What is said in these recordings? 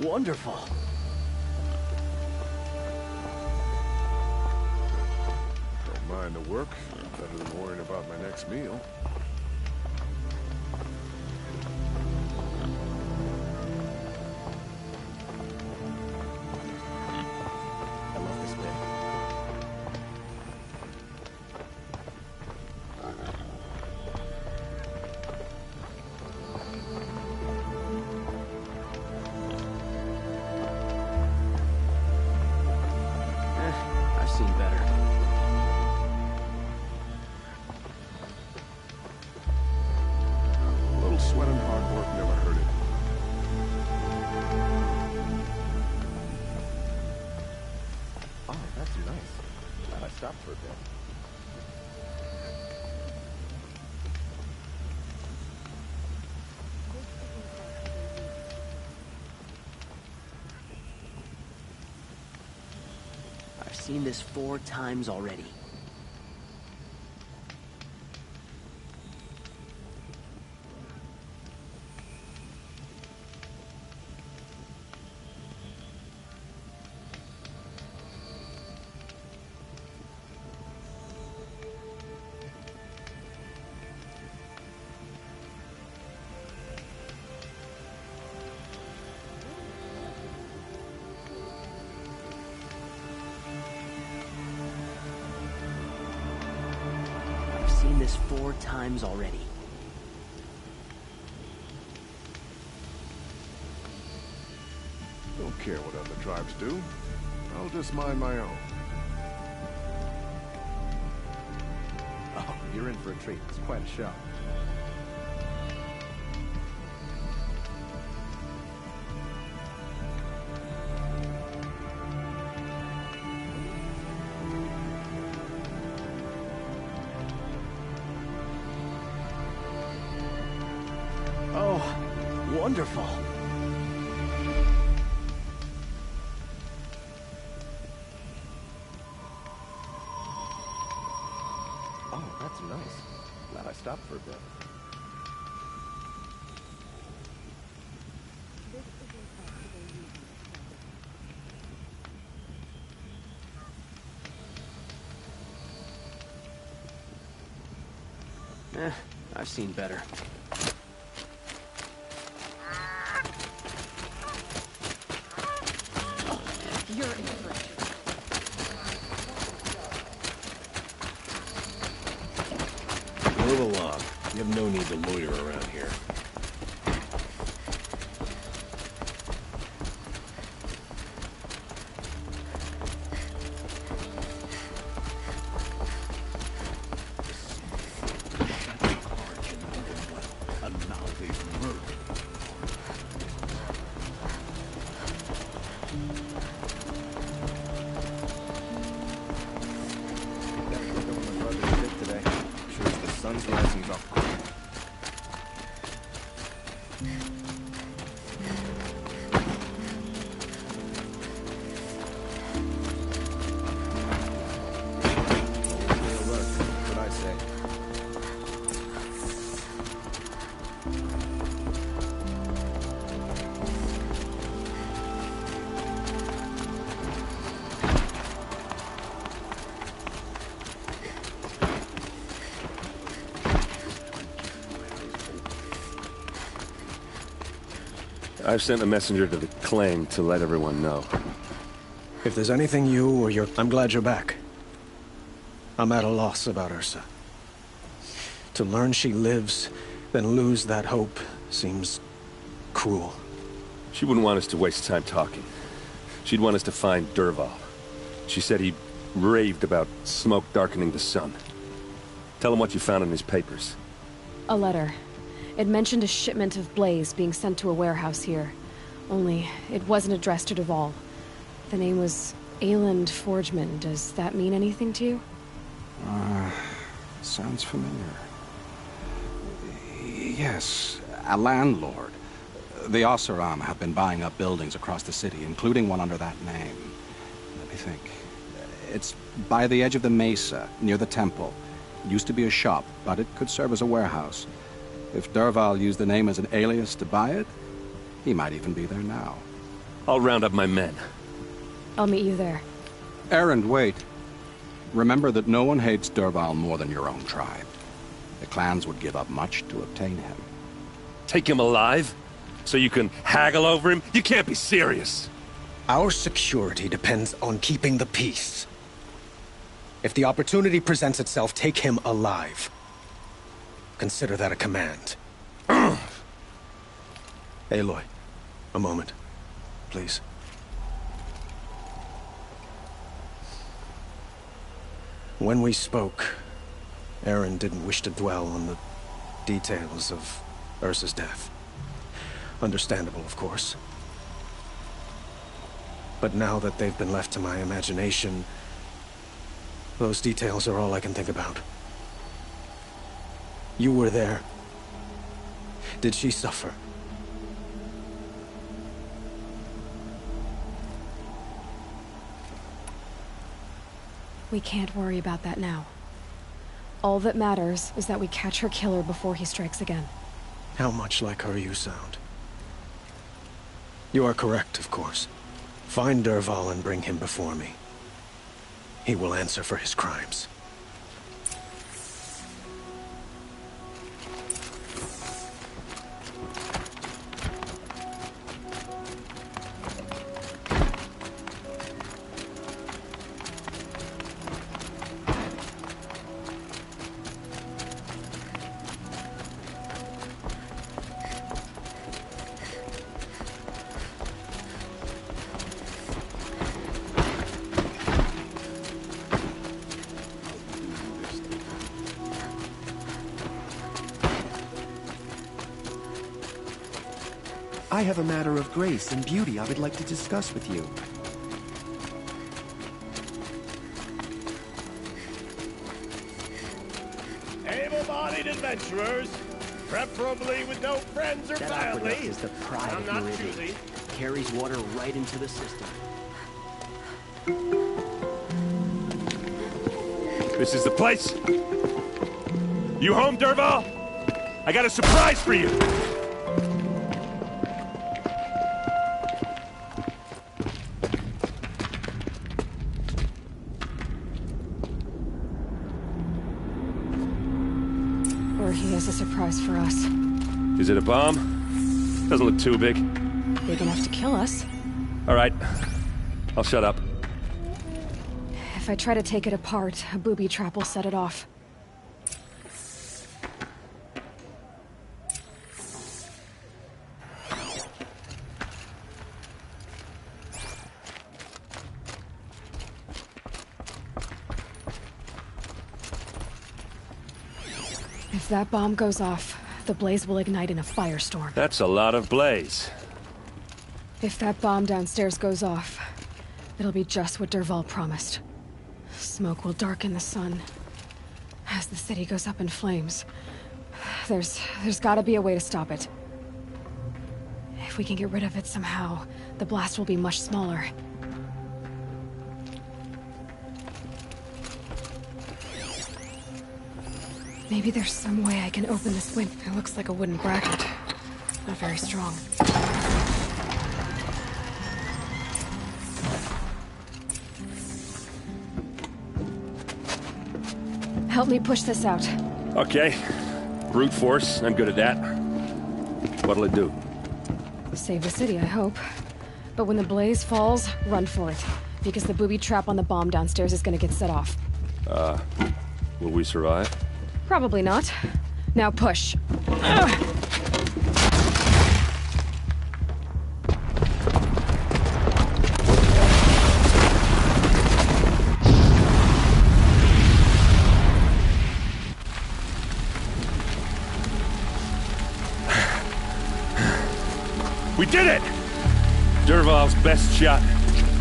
Wonderful. Don't mind the work. Better than worrying about my next meal. I love this bit. I've seen better. A little sweat and hard work never hurt it. Oh, that's nice. Glad I stopped for a bit. I've seen this 4 times already. I've seen this 4 times already. Don't care what other tribes do. I'll just mind my own. Oh, you're in for a treat. It's quite a show. Oh, wonderful. Oh, that's nice. Glad I stopped for a bit. I've seen better. You're in for it. Move along. You have no need to loiter around here. Gotta look over my brother's shit today. Sure as the sun's rising he's off course. Always alert, that's what I say. I've sent a messenger to the claim to let everyone know. If there's anything you or your... I'm glad you're back. I'm at a loss about Ursa. To learn she lives, then lose that hope, seems cruel. She wouldn't want us to waste time talking. She'd want us to find Dervahl. She said he raved about smoke darkening the sun. Tell him what you found in his papers. A letter. It mentioned a shipment of blaze being sent to a warehouse here. Only, it wasn't addressed to Dervahl. The name was Ayland Forgeman. Does that mean anything to you? Sounds familiar. Yes, a landlord. The Oseram have been buying up buildings across the city, including one under that name. Let me think. It's by the edge of the mesa, near the temple. It used to be a shop, but it could serve as a warehouse. If Dervahl used the name as an alias to buy it, he might even be there now. I'll round up my men. I'll meet you there. Erend, wait. Remember that no one hates Dervahl more than your own tribe. The clans would give up much to obtain him. Take him alive? So you can haggle over him? You can't be serious. Our security depends on keeping the peace. If the opportunity presents itself, take him alive. Consider that a command. Aloy, a moment, please. When we spoke, Erend didn't wish to dwell on the details of Ursa's death. Understandable, of course. But now that they've been left to my imagination, those details are all I can think about. You were there. Did she suffer? We can't worry about that now. All that matters is that we catch her killer before he strikes again. How much like her you sound. You are correct, of course. Find Dervahl and bring him before me. He will answer for his crimes. I have a matter of grace and beauty I would like to discuss with you. Able-bodied adventurers, preferably with no friends or That family. aqueduct is the pride I'm of not Meridian. choosy. Carries water right into the system. This is the place. You home, Dervahl? I got a surprise for you. Or he has a surprise for us. Is it a bomb? Doesn't look too big. Big enough to kill us. All right. I'll shut up. If I try to take it apart, a booby trap will set it off. If that bomb goes off, the blaze will ignite in a firestorm. That's a lot of blaze. If that bomb downstairs goes off, it'll be just what Dervahl promised. Smoke will darken the sun as the city goes up in flames. There's gotta be a way to stop it. If we can get rid of it somehow, the blast will be much smaller. Maybe there's some way I can open this window. It looks like a wooden bracket. Not very strong. Help me push this out. Okay. Brute force. I'm good at that. What'll it do? Save the city, I hope. But when the blaze falls, run for it. Because the booby trap on the bomb downstairs is gonna get set off. Will we survive? Probably not. Now push. We did it! Dervahl's best shot,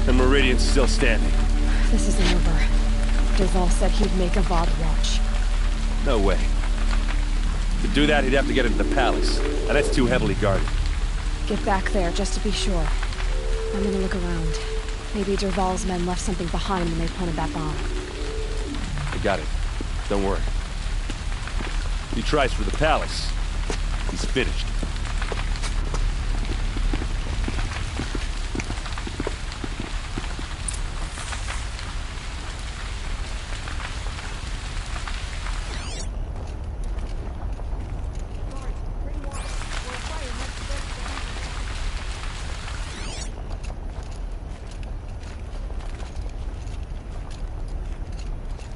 and Meridian's still standing. This isn't over. Dervahl said he'd make a Vod watch. No way. To do that, he'd have to get into the palace, and that's too heavily guarded. Get back there, just to be sure. I'm gonna look around. Maybe Dervahl's men left something behind when they planted that bomb. I got it. Don't worry. He tries for the palace. He's finished.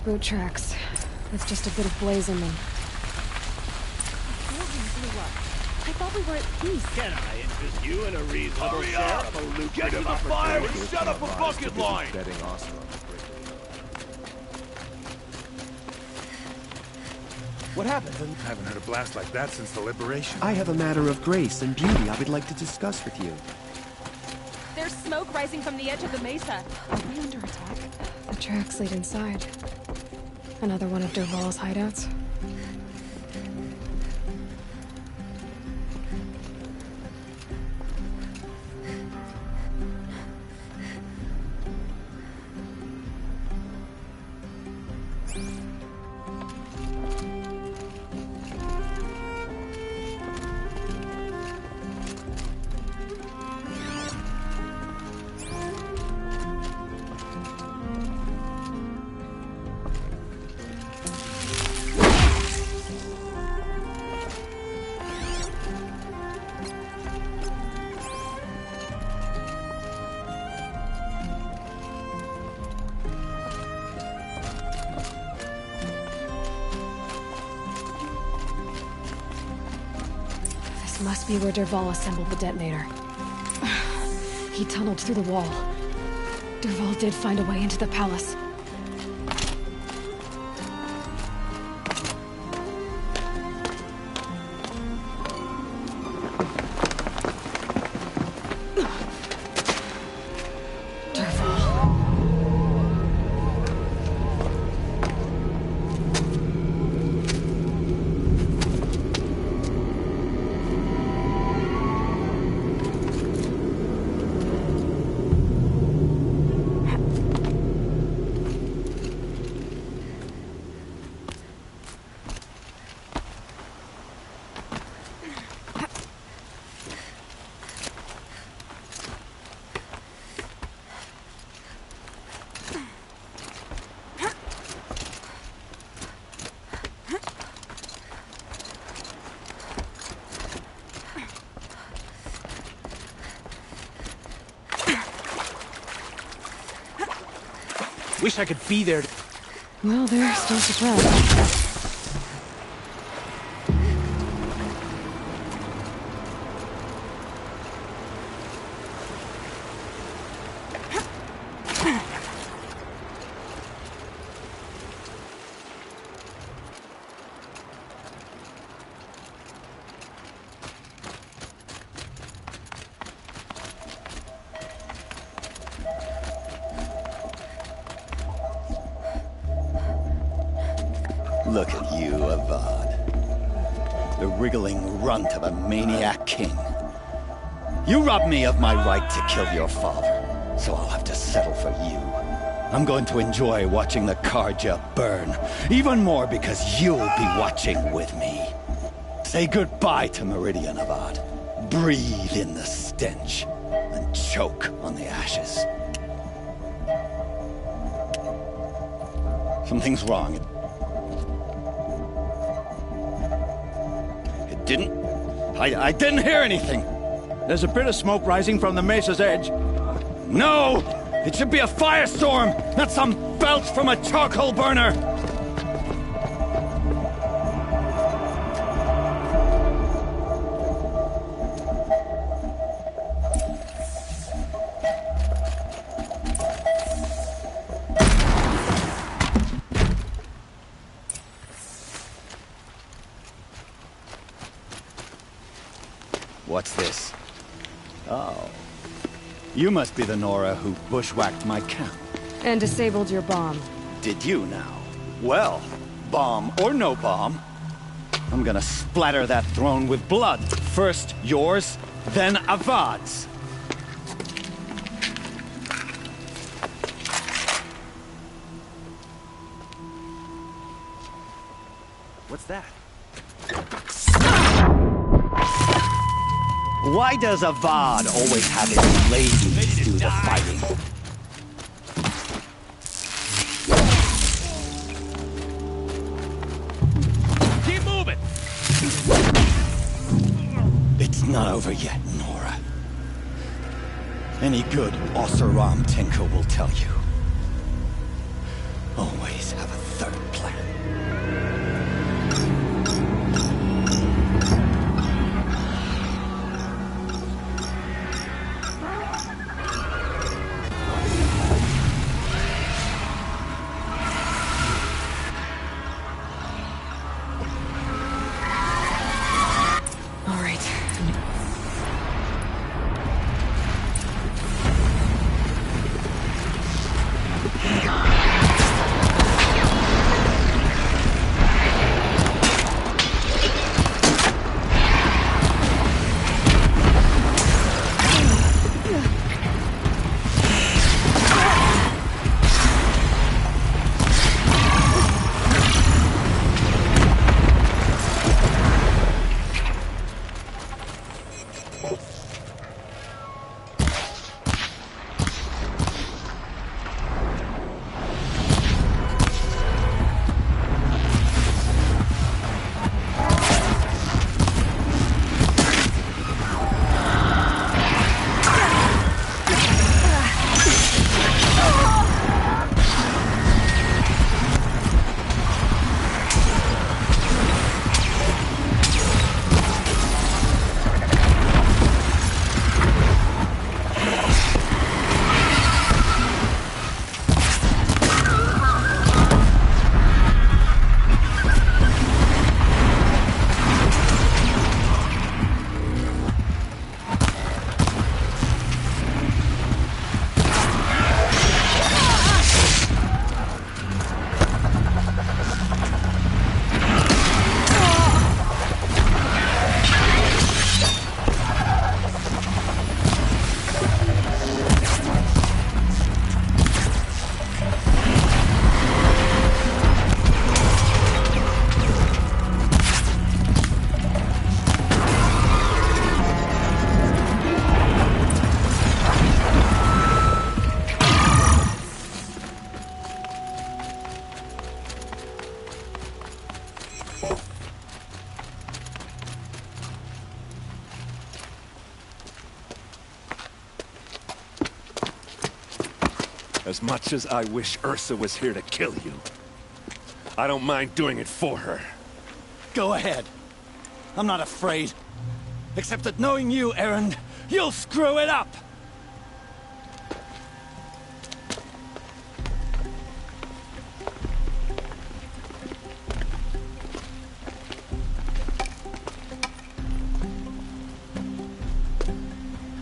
Boot tracks, with just a bit of blaze in them. I thought we were at peace. Can I interest you in a reasonable share of a lucrative opportunity? Set up a bucket line! Betting Oseram. What happened? I haven't heard a blast like that since the liberation. I have a matter of grace and beauty I would like to discuss with you. There's smoke rising from the edge of the mesa. Are we under attack? The tracks lead inside. Another one of Dervahl's hideouts? Must be where Dervahl assembled the detonator. He tunneled through the wall. Dervahl did find a way into the palace. Wish I could be there. Well, they're still surprised. Look at you, Avad. The wriggling runt of a maniac king. You robbed me of my right to kill your father, so I'll have to settle for you. I'm going to enjoy watching the Karja burn, even more because you'll be watching with me. Say goodbye to Meridian, Avad. Breathe in the stench, and choke on the ashes. Something's wrong. I didn't hear anything. There's a bit of smoke rising from the mesa's edge. No! It should be a firestorm, not some belch from a charcoal burner! What's this? Oh. You must be the Nora who bushwhacked my camp. And disabled your bomb. Did you now? Well, bomb or no bomb, I'm gonna splatter that throne with blood. First yours, then Avad's. What's that? Why does Avad always have his ladies do the fighting? Keep moving! It's not over yet, Nora. Any good Oseram tinker will tell you. always have a third plan. All right. As much as I wish Ursa was here to kill you, I don't mind doing it for her. Go ahead. I'm not afraid. Except that knowing you, Erend, you'll screw it up!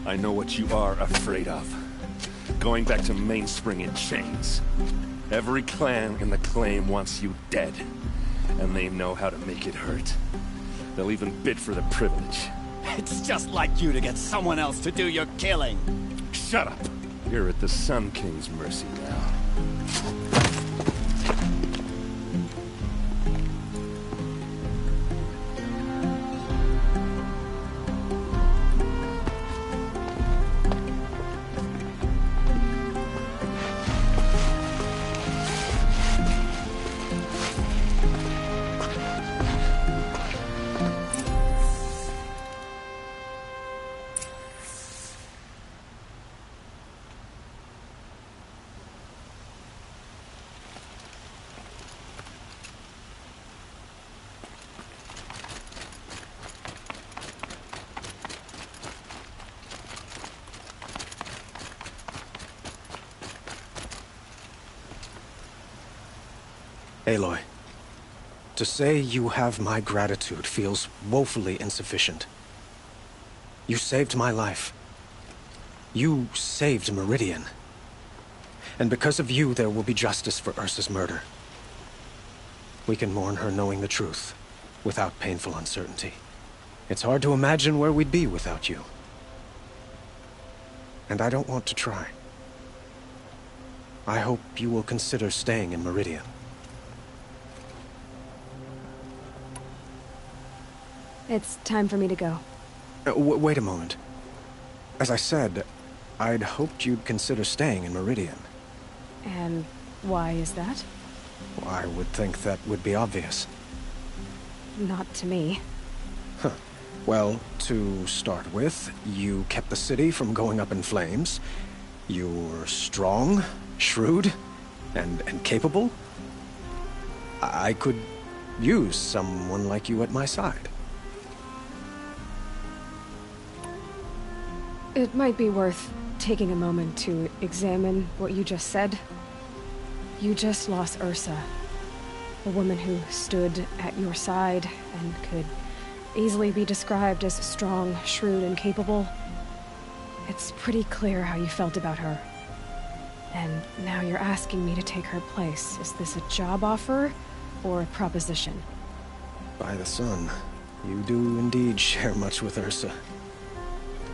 I know what you are afraid of. Going back to Mainspring in chains. Every clan in the claim wants you dead. And they know how to make it hurt. They'll even bid for the privilege. It's just like you to get someone else to do your killing. Shut up! You're at the Sun King's mercy now. Aloy, to say you have my gratitude feels woefully insufficient. You saved my life. You saved Meridian. And because of you, there will be justice for Ursa's murder. We can mourn her knowing the truth, without painful uncertainty. It's hard to imagine where we'd be without you. And I don't want to try. I hope you will consider staying in Meridian. It's time for me to go. Wait a moment. As I said, I'd hoped you'd consider staying in Meridian. And why is that? Well, I would think that would be obvious. Not to me. Huh. Well, to start with, you kept the city from going up in flames. You were strong, shrewd, And capable? I could use someone like you at my side. It might be worth taking a moment to examine what you just said. You just lost Ursa, a woman who stood at your side and could easily be described as strong, shrewd, and capable. It's pretty clear how you felt about her. And now you're asking me to take her place. Is this a job offer or a proposition? By the sun, you do indeed share much with Ursa,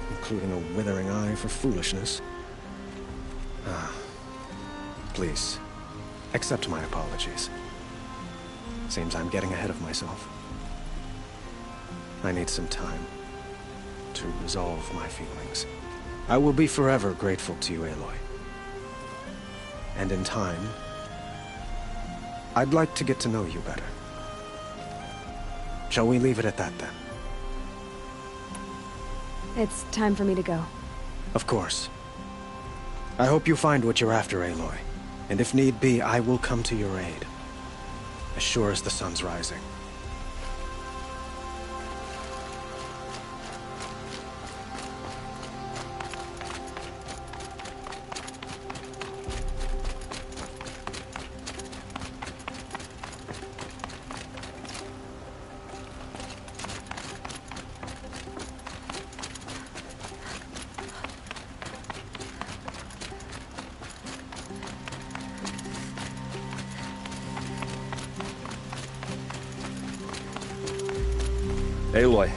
including a withering eye for foolishness. Please, accept my apologies. Seems I'm getting ahead of myself. I need some time to resolve my feelings. I will be forever grateful to you, Aloy. And in time, I'd like to get to know you better. Shall we leave it at that, then? It's time for me to go. Of course. I hope you find what you're after, Aloy. And if need be, I will come to your aid. As sure as the sun's rising. Aloy,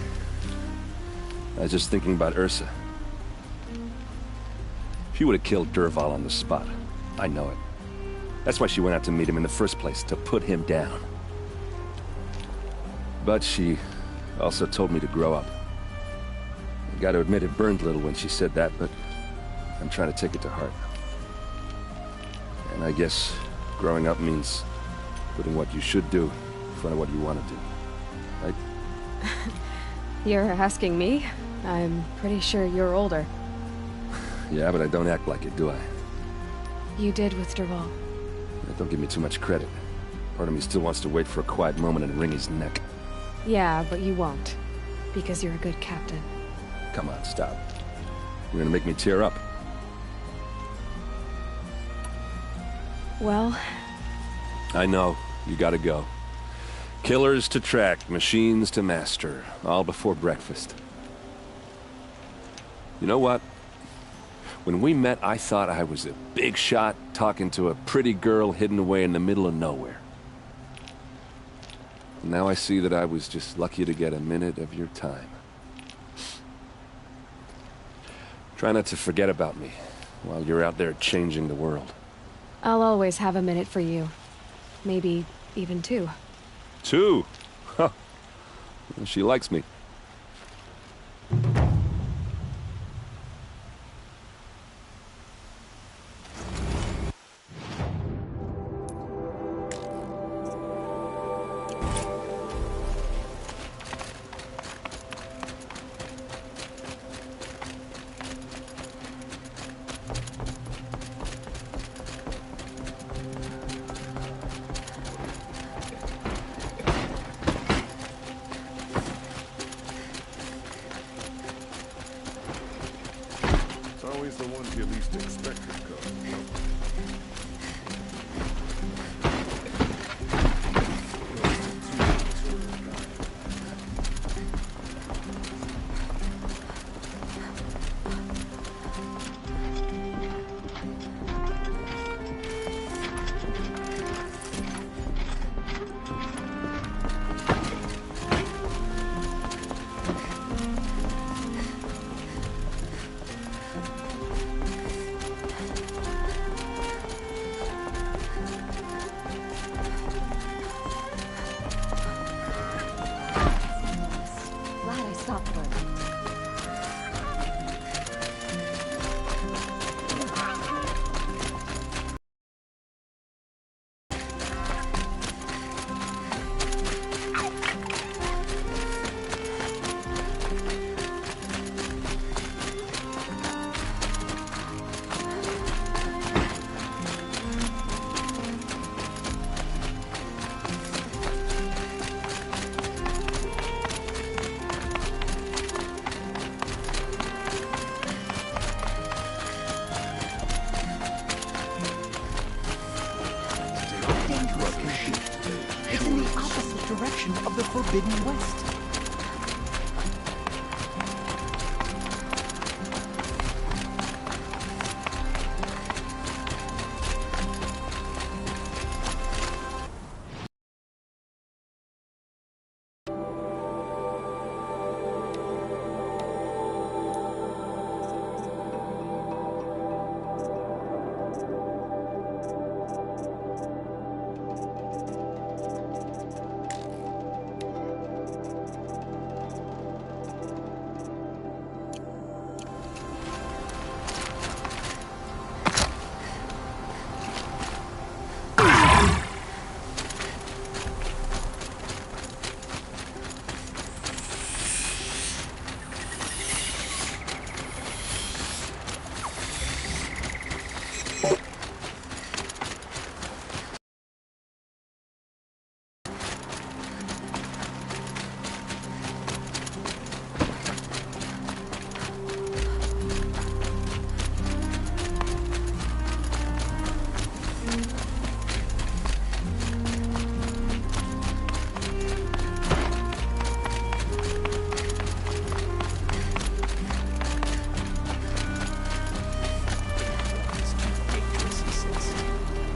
I was just thinking about Ursa. She would have killed Dervahl on the spot. I know it. That's why she went out to meet him in the first place, to put him down. But she also told me to grow up. I gotta admit it burned a little when she said that, but I'm trying to take it to heart. And I guess growing up means putting what you should do in front of what you want to do. Right? You're asking me? I'm pretty sure you're older. Yeah, but I don't act like it, do I? You did with Dervahl. Don't give me too much credit. Part of me still wants to wait for a quiet moment and wring his neck. Yeah, but you won't. Because you're a good captain. Come on, stop. You're gonna make me tear up. Well... I know. You gotta go. Killers to track, machines to master. All before breakfast. You know what? When we met, I thought I was a big shot talking to a pretty girl hidden away in the middle of nowhere. Now I see that I was just lucky to get a minute of your time. Try not to forget about me while you're out there changing the world. I'll always have a minute for you. Maybe even two. Two? Huh. She likes me. Always the ones you least expect to come. destruction of the Forbidden West.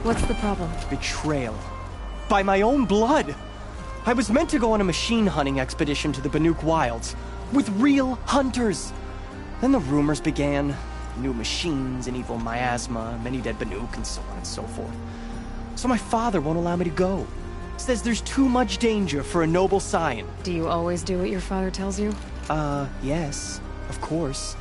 What's the problem? Betrayal. By my own blood. I was meant to go on a machine hunting expedition to the Banuk Wilds with real hunters. Then the rumors began. New machines, an evil miasma, many dead Banuk, and so on and so forth. So my father won't allow me to go. Says there's too much danger for a noble scion. Do you always do what your father tells you? Yes. Of course.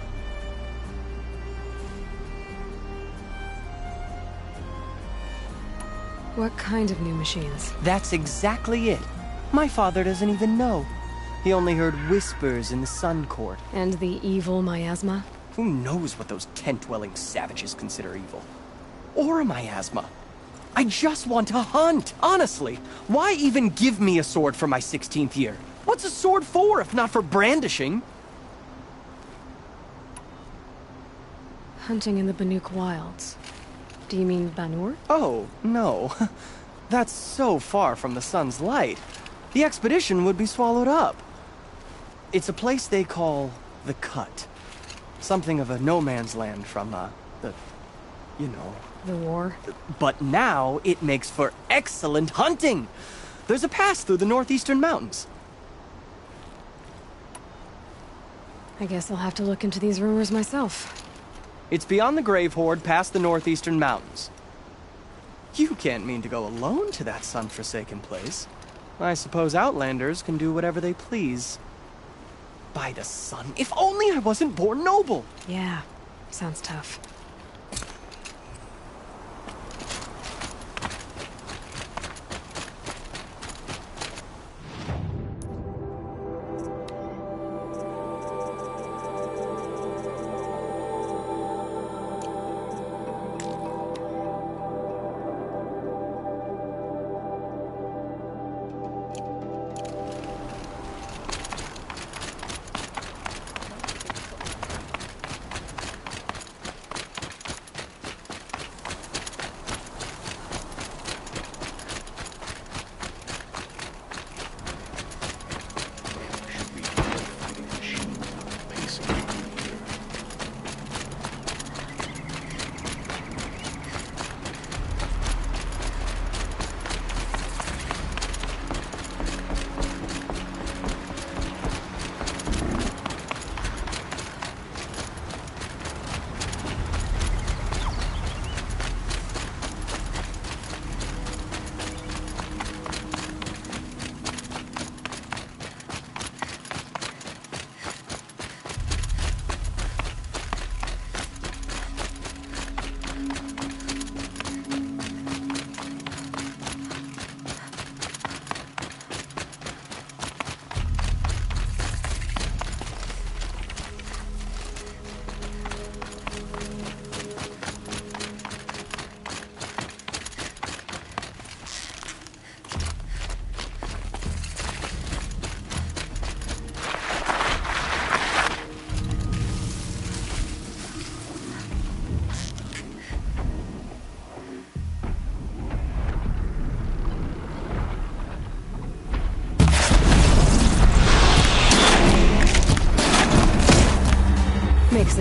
What kind of new machines? That's exactly it. My father doesn't even know. He only heard whispers in the Sun Court. And the evil miasma? Who knows what those tent-dwelling savages consider evil? Or a miasma. I just want to hunt, honestly. Why even give me a sword for my 16th year? What's a sword for if not for brandishing? Hunting in the Banuk Wilds. Do you mean Banur? Oh, no. That's so far from the sun's light. The expedition would be swallowed up. It's a place they call the Cut. Something of a no-man's land from, you know. The war? But now it makes for excellent hunting. There's a pass through the northeastern mountains. I guess I'll have to look into these rumors myself. It's beyond the Grave Hoard, past the northeastern mountains. You can't mean to go alone to that sun-forsaken place. I suppose outlanders can do whatever they please. By the sun, if only I wasn't born noble! Yeah, sounds tough.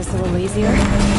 this a little easier?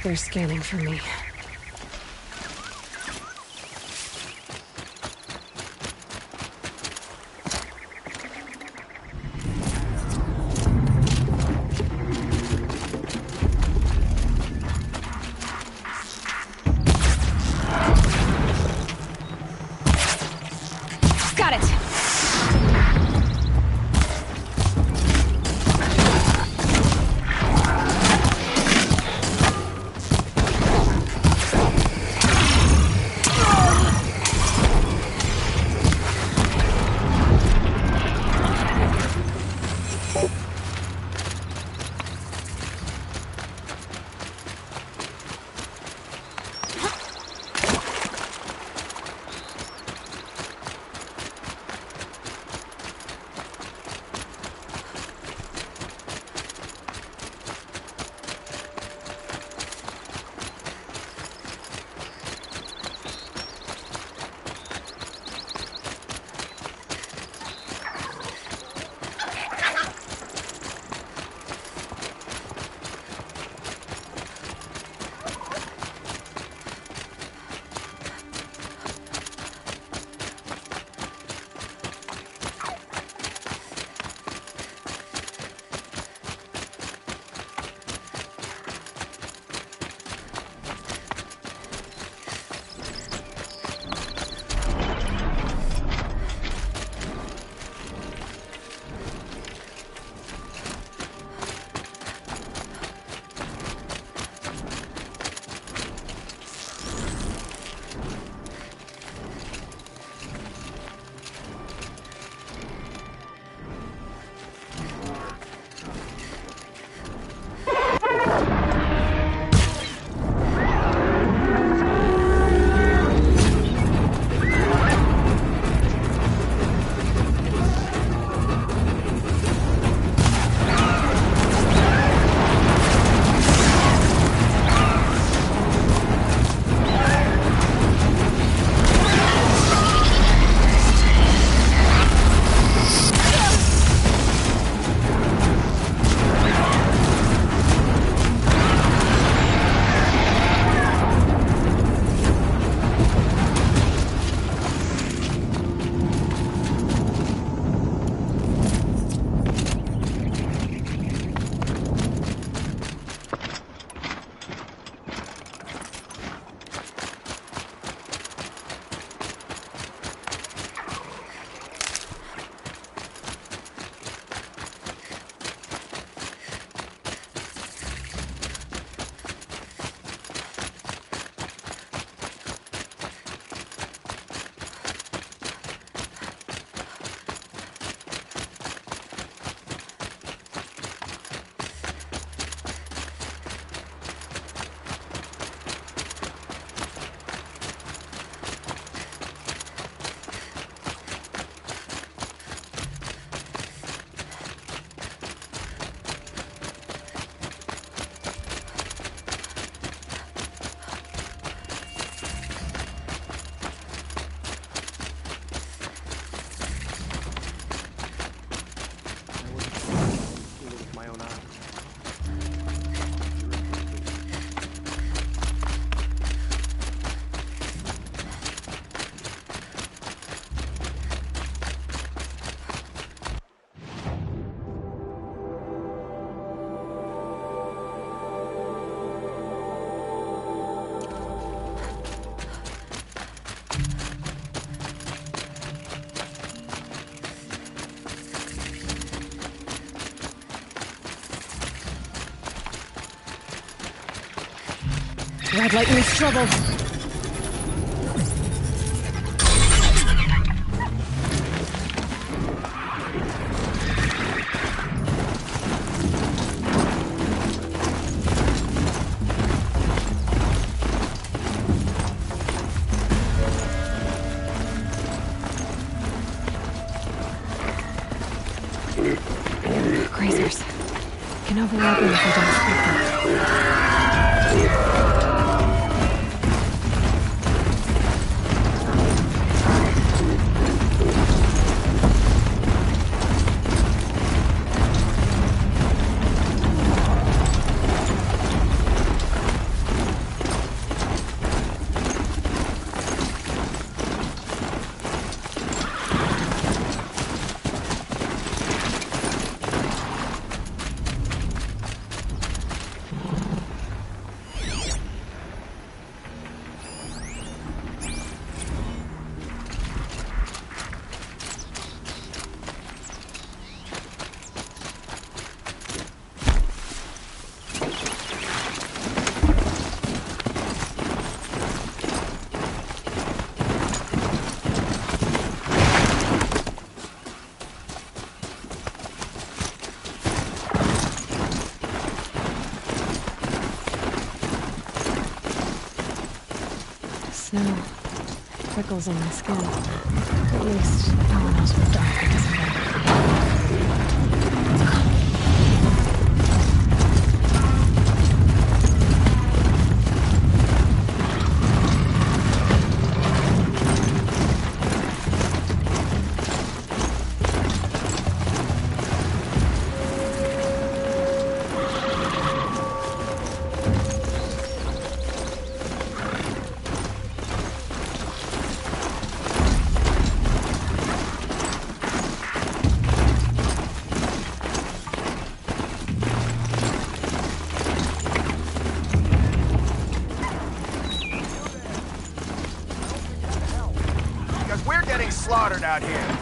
They're scanning for me. Got it! Red Lightning's trouble. Grazers. Can override them if I don't speak them. Snow prickles on my skin. At least no one else will die because of that. We're getting slaughtered out here.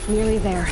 Nearly there.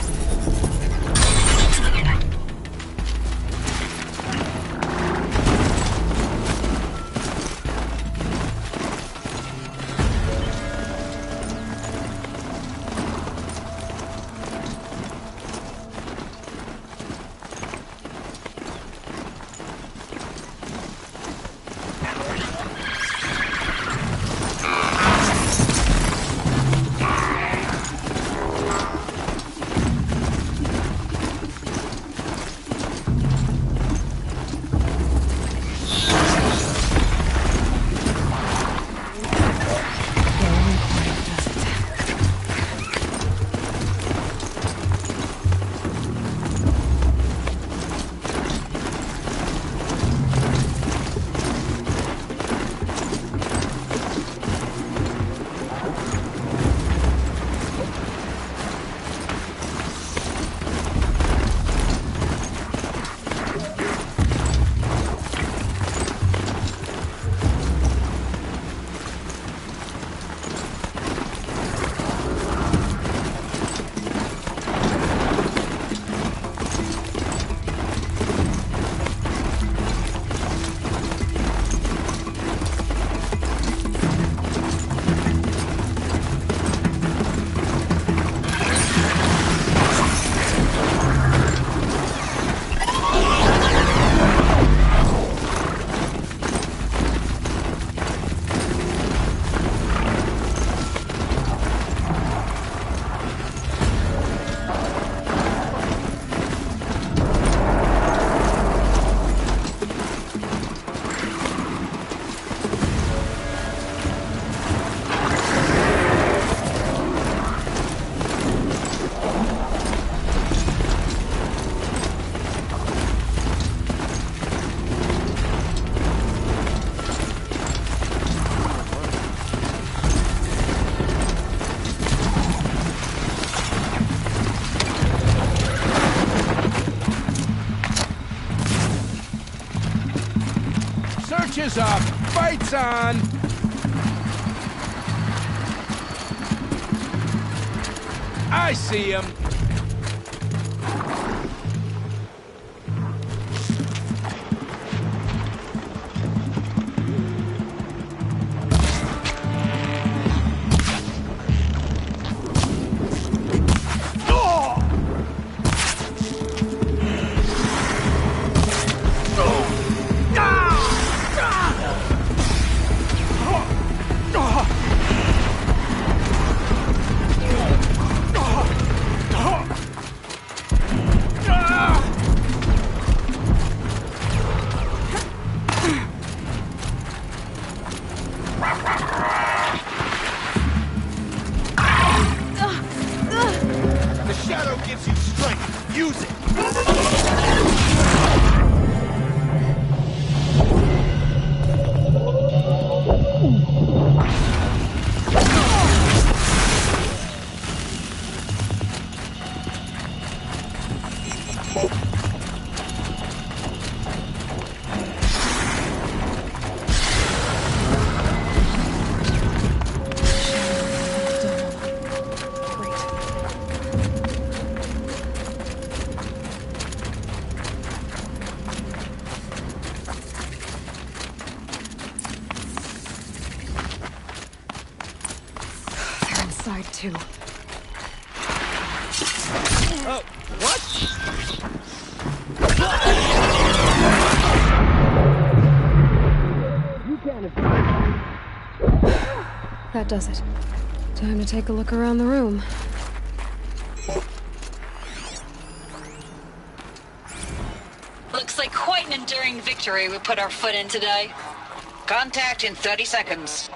Armor's up! Fight's on! I see him! Too. Oh, what? That does it. Time to take a look around the room. Looks like quite an enduring victory we put our foot in today. Contact in 30 seconds.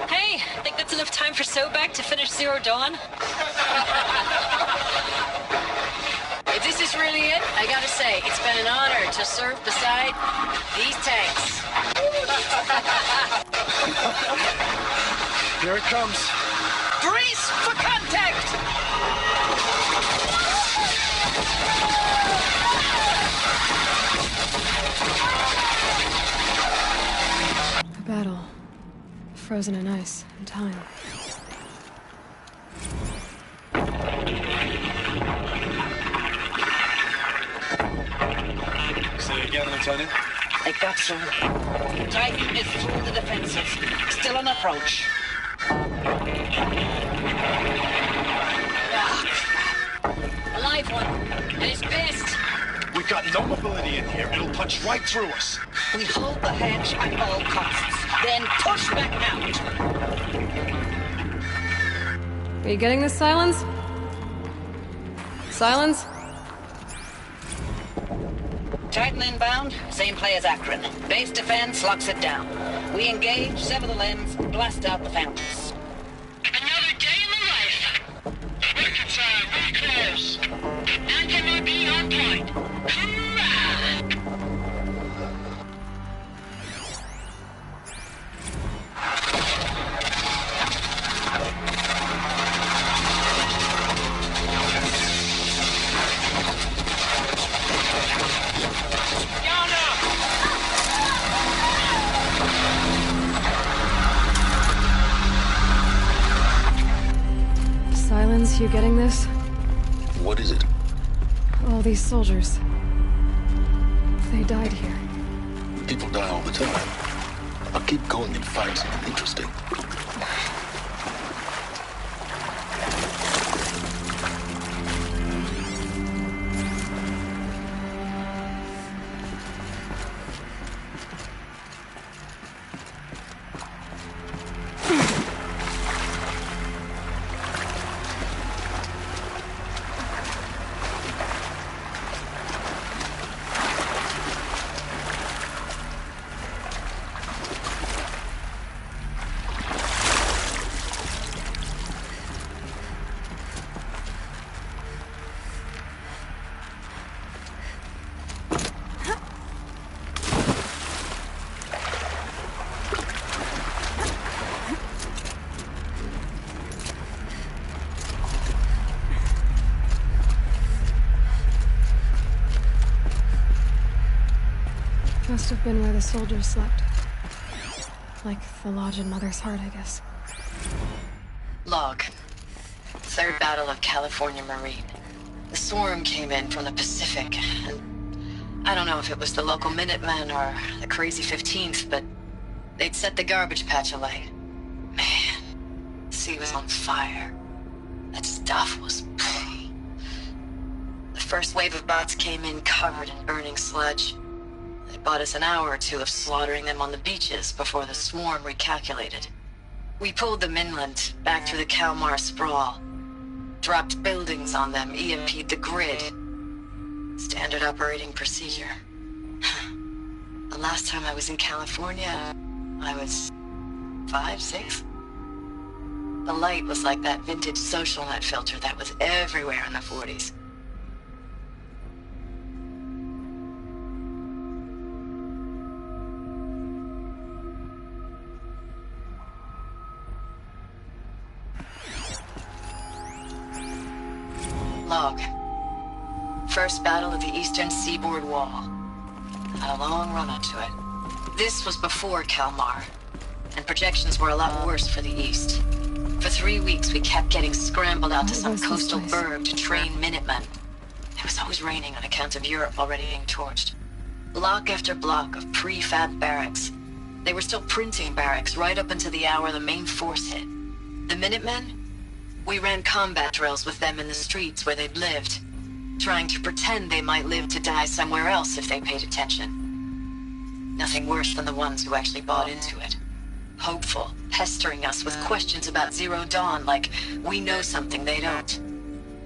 Hey, I think that's enough time for Sobek to finish Zero Dawn. If this is really it, I gotta say, it's been an honor to serve beside these tanks. Here it comes. Brace for contact! A battle. Frozen in ice and time. Say it again, Lieutenant. I got you. Titan is through the defenses. Still on approach. A live one. At his best. We've got no mobility in here. It'll punch right through us. We hold the hedge at all costs. Then push back out. Are you getting this, Silence? Silence? Titan inbound, same play as Akron. Base defense locks it down. We engage, sever the lens, blast out the fountains. Another day in the life. Record time, really close. Anti-MRB on point. Hoorah! Silence, you getting this? What is it? All these soldiers. They died here. People die all the time. I'll keep going and find something interesting. Must have been where the soldiers slept. Like the lodge in Mother's Heart, I guess. Log. Third Battle of California Marine. The swarm came in from the Pacific, and I don't know if it was the local Minutemen or the crazy 15th, but they'd set the garbage patch alight. Man, the sea was on fire. That stuff was... The first wave of bots came in covered in burning sludge. It bought us an hour or two of slaughtering them on the beaches before the swarm recalculated. We pulled them inland, back through the Kalmar sprawl. Dropped buildings on them, EMP'd the grid. Standard operating procedure. The last time I was in California, I was 5, 6? The light was like that vintage social net filter that was everywhere in the 40s. Log. First battle of the eastern seaboard wall. Had a long run up to it. This was before Kalmar, and projections were a lot worse for the east. For 3 weeks, we kept getting scrambled out to some coastal burg to train Minutemen. It was always raining on account of Europe already being torched. Block after block of prefab barracks. They were still printing barracks right up until the hour the main force hit. The Minutemen? We ran combat drills with them in the streets where they'd lived, trying to pretend they might live to die somewhere else if they paid attention. Nothing worse than the ones who actually bought into it. Hopeful, pestering us with questions about Zero Dawn like we know something they don't.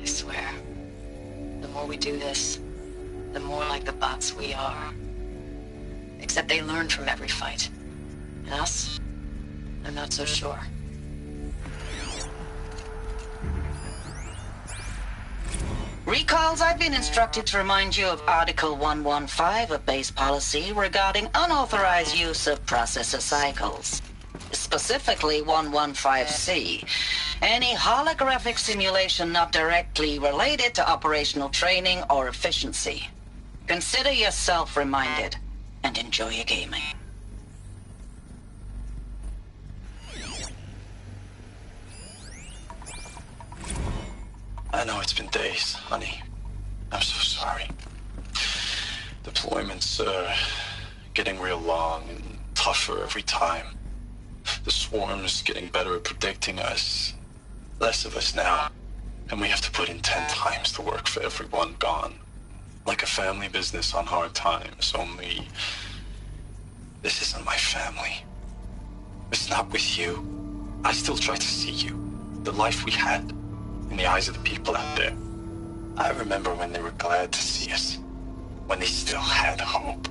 I swear, the more we do this, the more like the bots we are. Except they learn from every fight. And us? I'm not so sure. Recalls, I've been instructed to remind you of Article 115 of base policy regarding unauthorized use of processor cycles. Specifically 115C. Any holographic simulation not directly related to operational training or efficiency. Consider yourself reminded, and enjoy your gaming. I know it's been days, honey. I'm so sorry. Deployments are getting real long and tougher every time. The swarm's getting better at predicting us. Less of us now. And we have to put in 10 times the work for everyone gone. Like a family business on hard times, only... This isn't my family. It's not with you. I still try to see you. The life we had. In the eyes of the people out there. I remember when they were glad to see us. When they still had hope.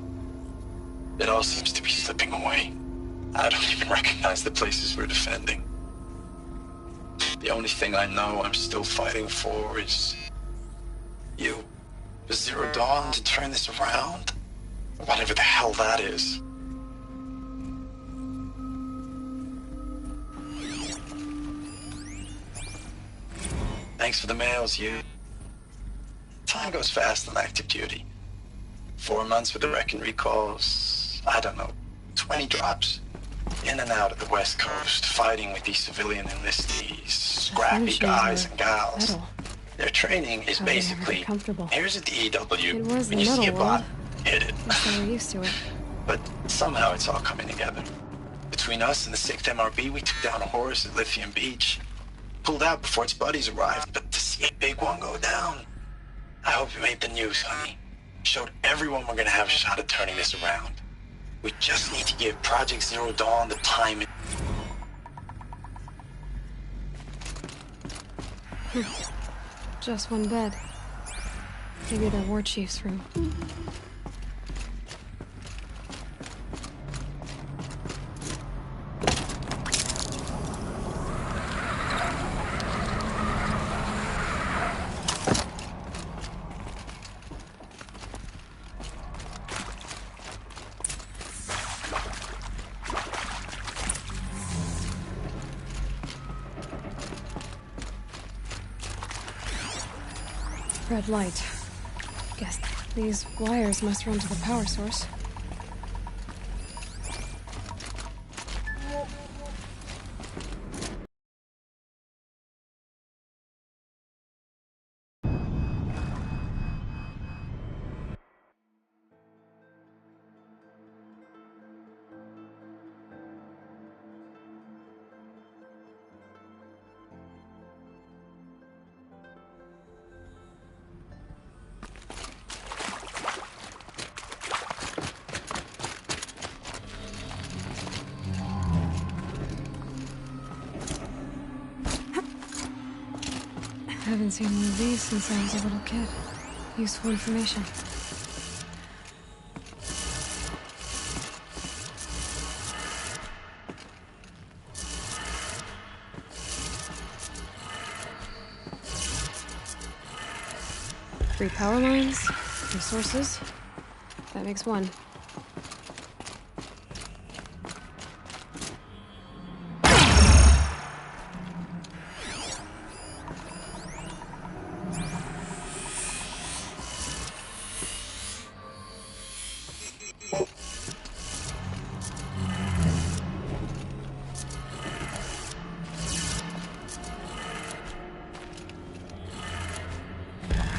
It all seems to be slipping away. I don't even recognize the places we're defending. The only thing I know I'm still fighting for is... you. For Zero Dawn to turn this around. Or whatever the hell that is. Thanks for the mails, you. Time goes fast on active duty. 4 months with the wreck and recalls, I don't know, 20 drops. In and out of the West Coast, fighting with these civilian enlistees, scrappy guys and gals. Metal. Their training is basically, here's a DEW, It was when the you see a metal bot, world. hit it. Guess we're used to it. But somehow it's all coming together. Between us and the 6th MRB, we took down a horse at Lithium Beach. Pulled out before its buddies arrived, but to see a big one go down. I hope it made the news, honey. Showed everyone we're gonna have a shot at turning this around. We just need to give Project Zero Dawn the time it... Just one bed. Maybe the war chief's room. Red light. Guess these wires must run to the power source. Haven't seen one of these since I was a little kid. Useful information. Three power lines, three sources. That makes one.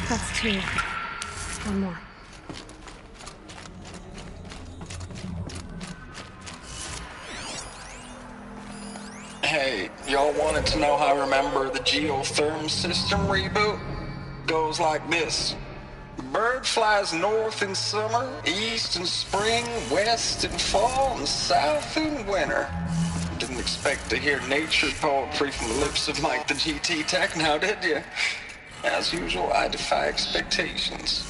That's two. One more. Hey, y'all wanted to know how I remember the geotherm system reboot? Goes like this. Bird flies north in summer, east in spring, west in fall, and south in winter. Didn't expect to hear nature poetry from the lips of Mike the GT Tech now, did you? As usual, I defy expectations.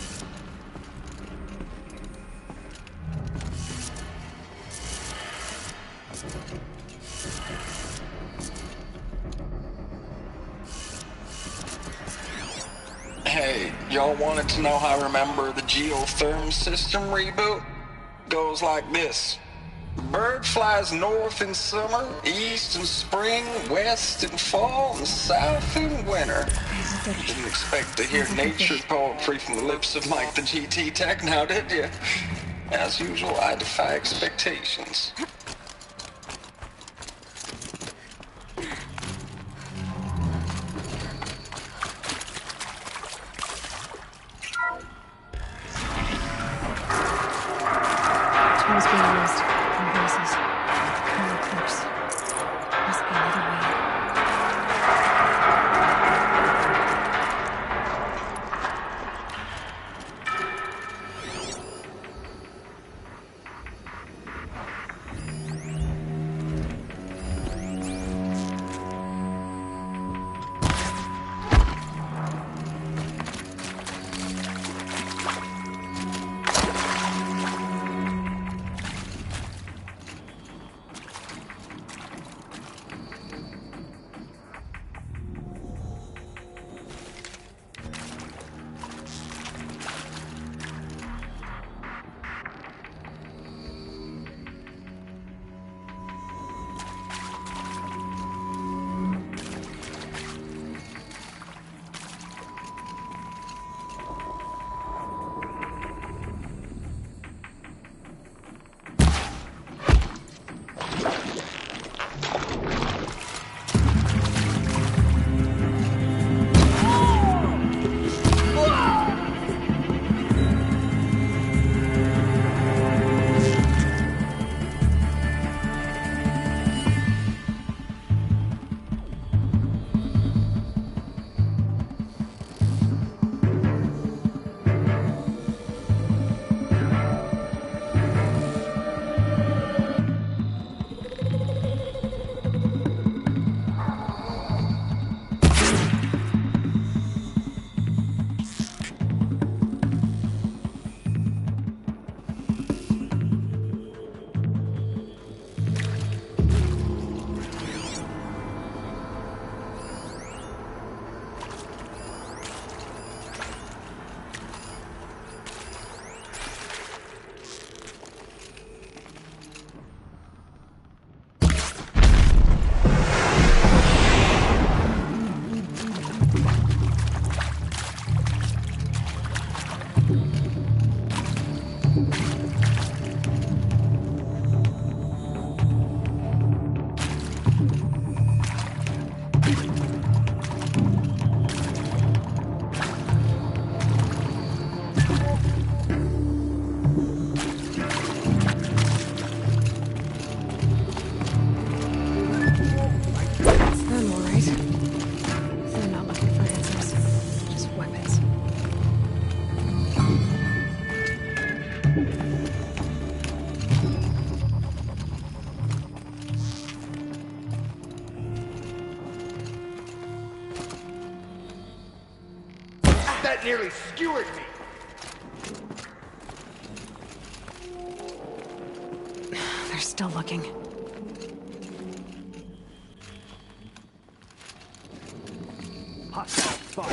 Hey, y'all wanted to know how I remember the geotherm system reboot? Goes like this. Bird flies north in summer, east in spring, west in fall, and south in winter. Didn't expect to hear nature poetry from the lips of Mike the GT Tech now, did you? As usual, I defy expectations. Tom's being used in places. And of course, must be another way. that nearly skewered me. They're still looking. Hostile spot.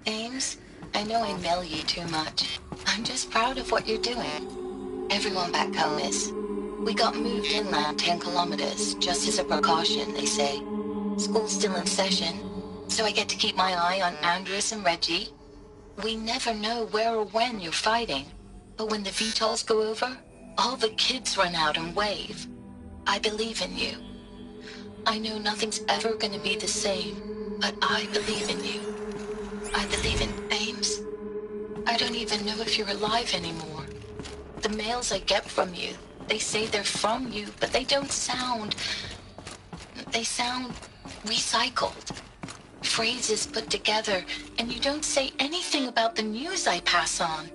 Ames, I know I mail you too much. I'm just proud of what you're doing. Everyone back home is. We got moved inland 10 kilometers, just as a precaution, they say. School's still in session, so I get to keep my eye on Andres and Reggie. We never know where or when you're fighting, but when the VTOLs go over, all the kids run out and wave. I believe in you. I know nothing's ever gonna be the same, but I believe in you. I believe in Ames. I don't even know if you're alive anymore. The mails I get from you, they say they're from you, but they don't sound... They sound recycled. Phrases put together, and you don't say anything about the news I pass on.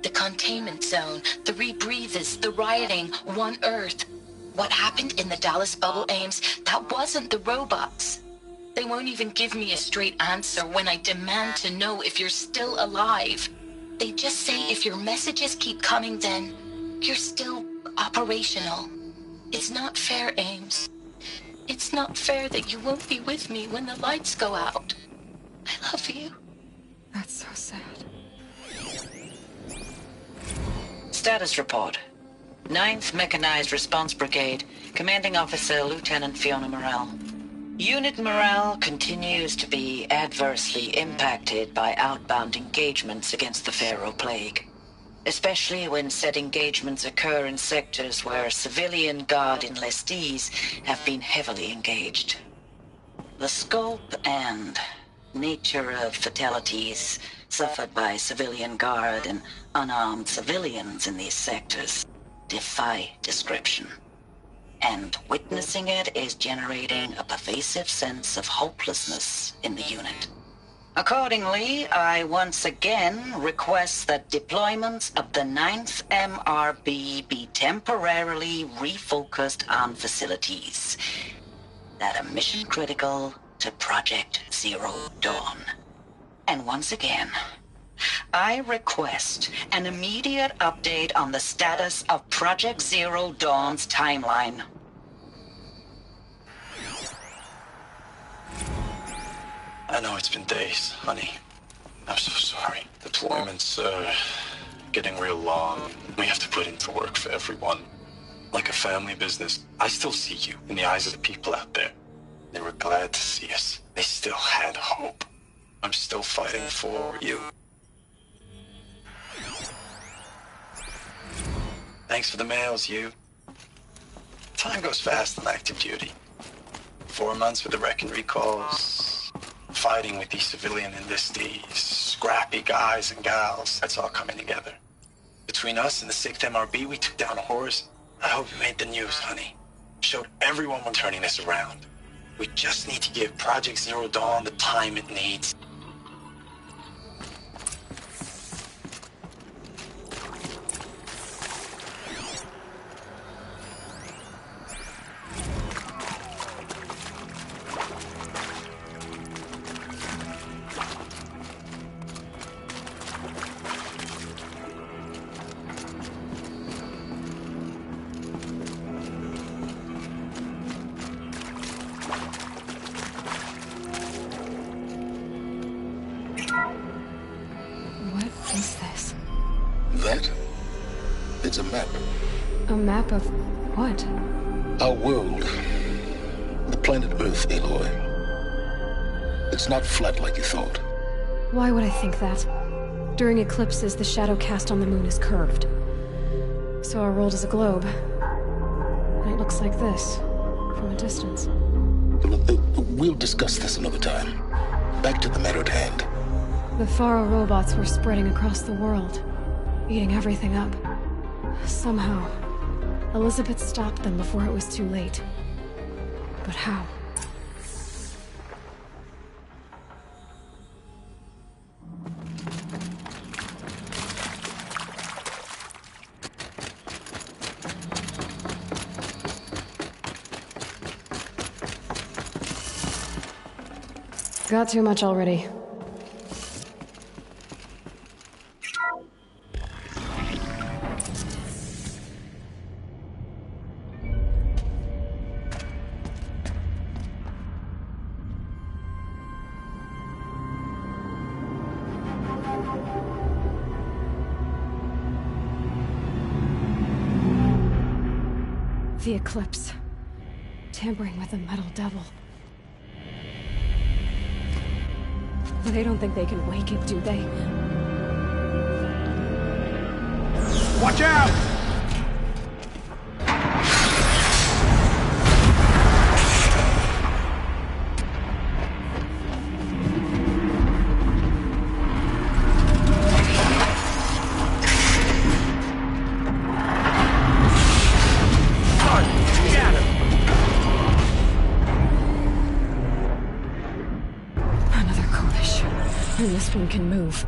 The containment zone, the rebreathers, the rioting, One Earth. What happened in the Dallas bubble, Ames, that wasn't the robots. They won't even give me a straight answer when I demand to know if you're still alive. They just say if your messages keep coming, then you're still operational. It's not fair, Ames. It's not fair that you won't be with me when the lights go out. I love you. That's so sad. Status report. 9th Mechanized Response Brigade, Commanding Officer Lieutenant Fiona Morrell. Unit morale continues to be adversely impacted by outbound engagements against the Pharaoh Plague, especially when said engagements occur in sectors where civilian guard enlistees have been heavily engaged. The scope and nature of fatalities suffered by civilian guard and unarmed civilians in these sectors defy description. And witnessing it is generating a pervasive sense of hopelessness in the unit. Accordingly, I once again request that deployments of the 9th MRB be temporarily refocused on facilities that are mission critical to Project Zero Dawn. And once again, I request an immediate update on the status of Project Zero Dawn's timeline. I know it's been days, honey. I'm so sorry. Deployments are getting real long. We have to put into work for everyone. Like a family business. I still see you in the eyes of the people out there. They were glad to see us. They still had hope. I'm still fighting for you. Thanks for the mails, you. Time goes fast on active duty. 4 months with the wreck and recalls. Fighting with these civilian enlistees. Scrappy guys and gals. That's all coming together. Between us and the 6th MRB, we took down horrors. I hope you made the news, honey. Showed everyone we're turning this around. We just need to give Project Zero Dawn the time it needs. What is this? That? It's a map. A map of what? Our world. The planet Earth, Aloy. It's not flat like you thought. Why would I think that? During eclipses, the shadow cast on the moon is curved. So our world is a globe. And it looks like this, from a distance. We'll discuss this another time. Back to the matter at hand. The Faro robots were spreading across the world, eating everything up. Somehow, Elizabeth stopped them before it was too late. But how? Got too much already. The eclipse. Tampering with the metal devil. They don't think they can wake it, do they? Watch out! And this one can move.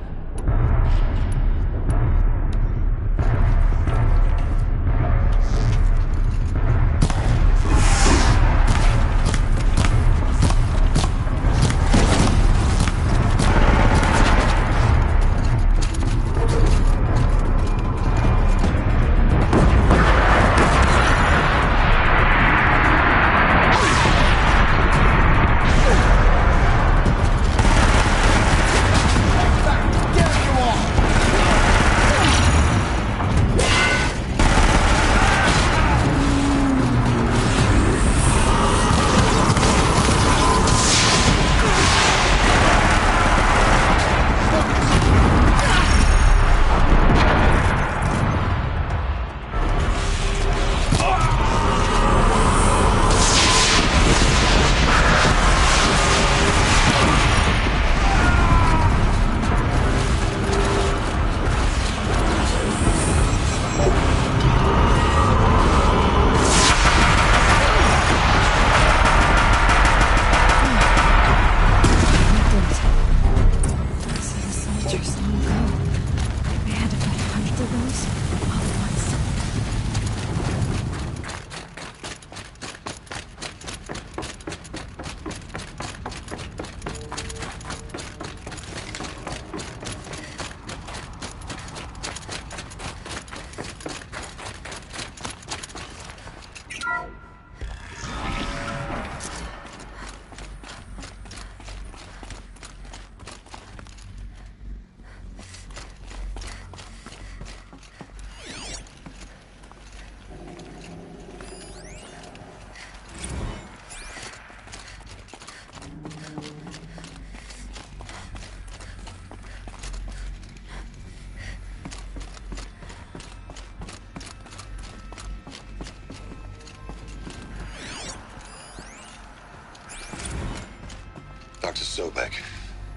Dr. Sobek,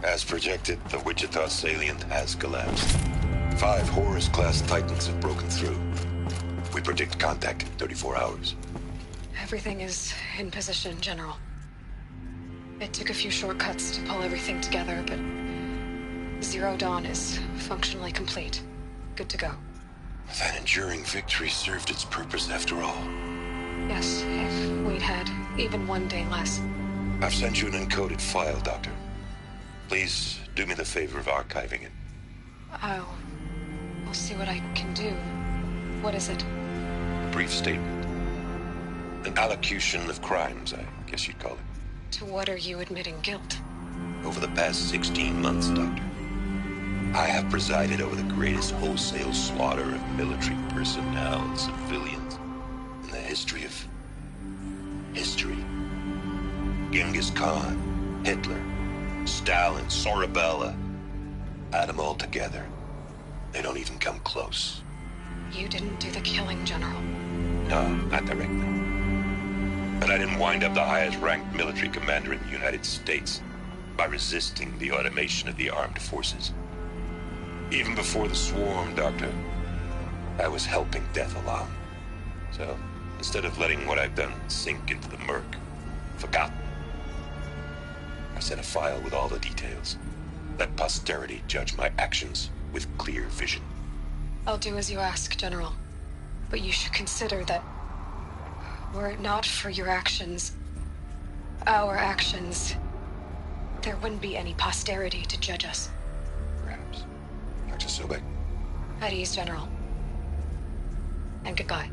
as projected, the Wichita salient has collapsed. 5 Horus-class Titans have broken through. We predict contact in 34 hours. Everything is in position, General. It took a few shortcuts to pull everything together, but Zero Dawn is functionally complete. Good to go. That enduring victory served its purpose after all. Yes, if we'd had even one day less. I've sent you an encoded file, Doctor. Please do me the favor of archiving it. I'll see what I can do. What is it? A brief statement. An allocution of crimes, I guess you'd call it. To what are you admitting guilt? Over the past 16 months, Doctor, I have presided over the greatest wholesale slaughter of military personnel and civilians in the history of history. Genghis Khan, Hitler, Stalin, Sorabella. Add them all together. They don't even come close. You didn't do the killing, General. No, not directly. But I didn't wind up the highest-ranked military commander in the United States by resisting the automation of the armed forces. Even before the swarm, Doctor, I was helping death along. So, instead of letting what I've done sink into the murk, forgotten, I sent a file with all the details. Let posterity judge my actions with clear vision. I'll do as you ask, General. But you should consider that were it not for your actions, our actions, there wouldn't be any posterity to judge us. Perhaps. Dr. Sobek. At ease, General. And goodbye.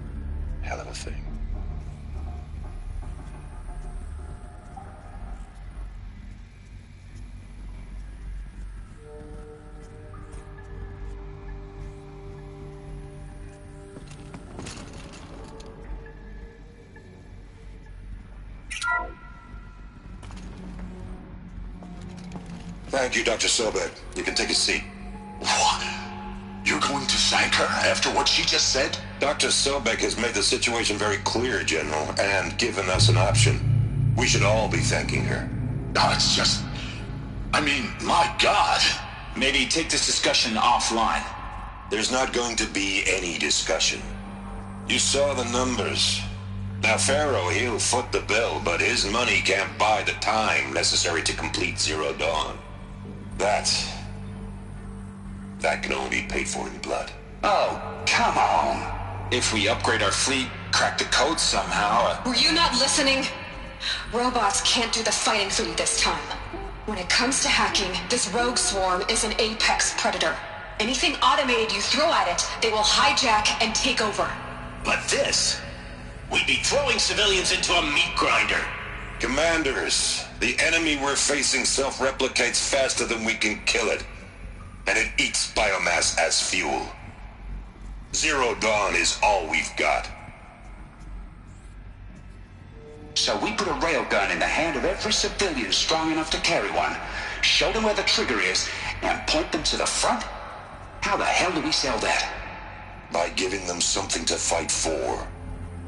Hell of a thing. Thank you, Dr. Sobek. You can take a seat. What? You're going to thank her after what she just said? Dr. Sobek has made the situation very clear, General, and given us an option. We should all be thanking her. No, it's just... I mean, my God. Maybe take this discussion offline. There's not going to be any discussion. You saw the numbers. Now, Pharaoh, he'll foot the bill, but his money can't buy the time necessary to complete Zero Dawn. That can only be paid for in blood. Oh, come on. If we upgrade our fleet, crack the code somehow... Were you not listening? Robots can't do the fighting for you this time. When it comes to hacking, this rogue swarm is an apex predator. Anything automated you throw at it, they will hijack and take over. But this... we'd be throwing civilians into a meat grinder. Commanders, the enemy we're facing self-replicates faster than we can kill it. And it eats biomass as fuel. Zero Dawn is all we've got. So we put a railgun in the hand of every civilian strong enough to carry one, show them where the trigger is, and point them to the front? How the hell do we sell that? By giving them something to fight for.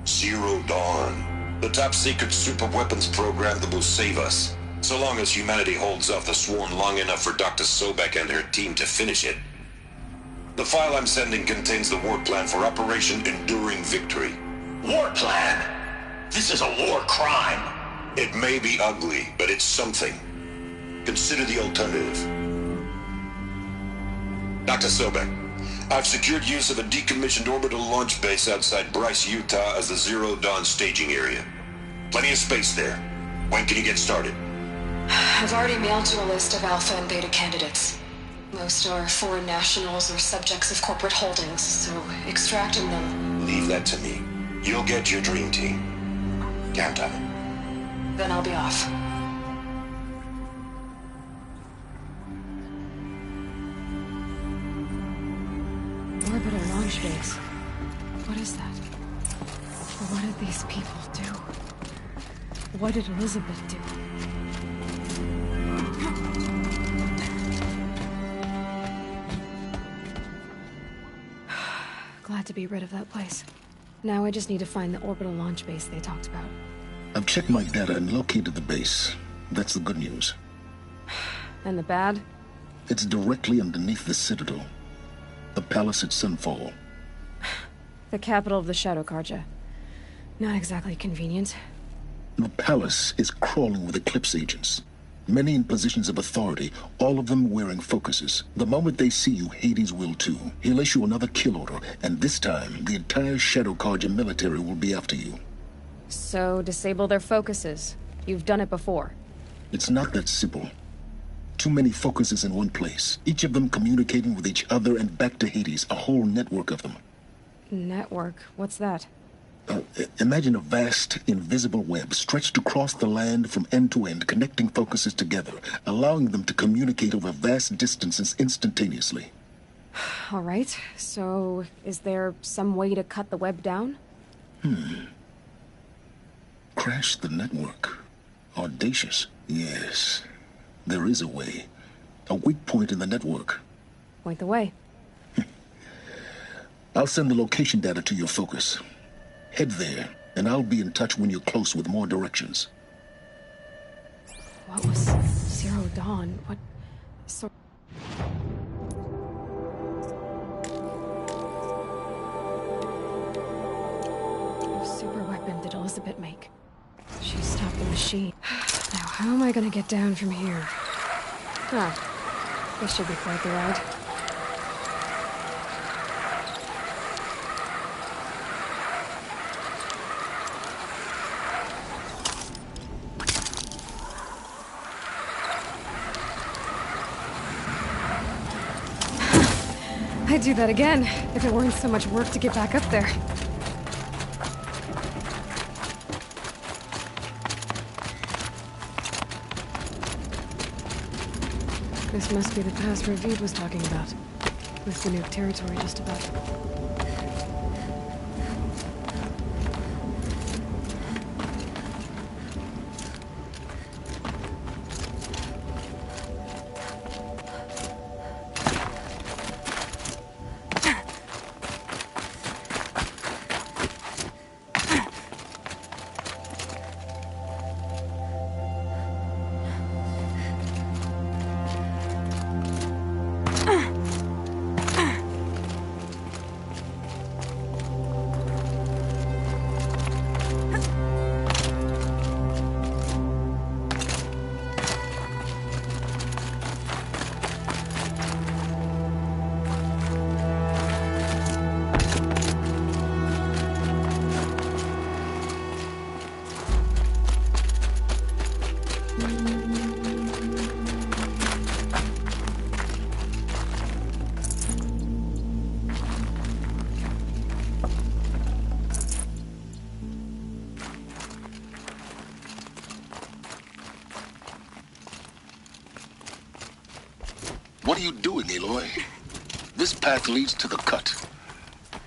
Zero Dawn. The top-secret super-weapons program that will save us. So long as humanity holds off the swarm long enough for Dr. Sobek and her team to finish it. The file I'm sending contains the war plan for Operation Enduring Victory. War plan? This is a war crime. It may be ugly, but it's something. Consider the alternative. Dr. Sobek, I've secured use of a decommissioned orbital launch base outside Bryce, Utah as the Zero Dawn staging area. Plenty of space there. When can you get started? I've already mailed you a list of Alpha and Beta candidates. Most are foreign nationals or subjects of corporate holdings, so extracting them... Leave that to me. You'll get your dream team. Count on it. Then I'll be off. Orbital launch base. What is that? What did these people do? What did Elizabeth do? Glad to be rid of that place. Now I just need to find the orbital launch base they talked about. I've checked my data and located the base. That's the good news. And the bad? It's directly underneath the Citadel. The palace at Sunfall. The capital of the Shadow Carja. Not exactly convenient. The palace is crawling with Eclipse agents. Many in positions of authority, all of them wearing focuses. The moment they see you, Hades will too. He'll issue another kill order, and this time, the entire Shadow Carja military will be after you. So, disable their focuses. You've done it before. It's not that simple. Too many focuses in one place, each of them communicating with each other and back to Hades, a whole network of them. Network? What's that? Imagine a vast, invisible web stretched across the land from end to end, connecting focuses together, allowing them to communicate over vast distances instantaneously. All right, so is there some way to cut the web down? Crash the network. Audacious. Yes, there is a way. A weak point in the network. Point the way. I'll send the location data to your focus. Head there, and I'll be in touch when you're close with more directions. What was Zero Dawn? What sort... What super weapon did Elizabeth make? She stopped the machine. Now, how am I gonna get down from here? This should be quite the ride. I'd do that again, if it weren't so much work to get back up there. This must be the pass Ravid was talking about, with the new territory just about. What are you doing, Aloy? This path leads to the cut.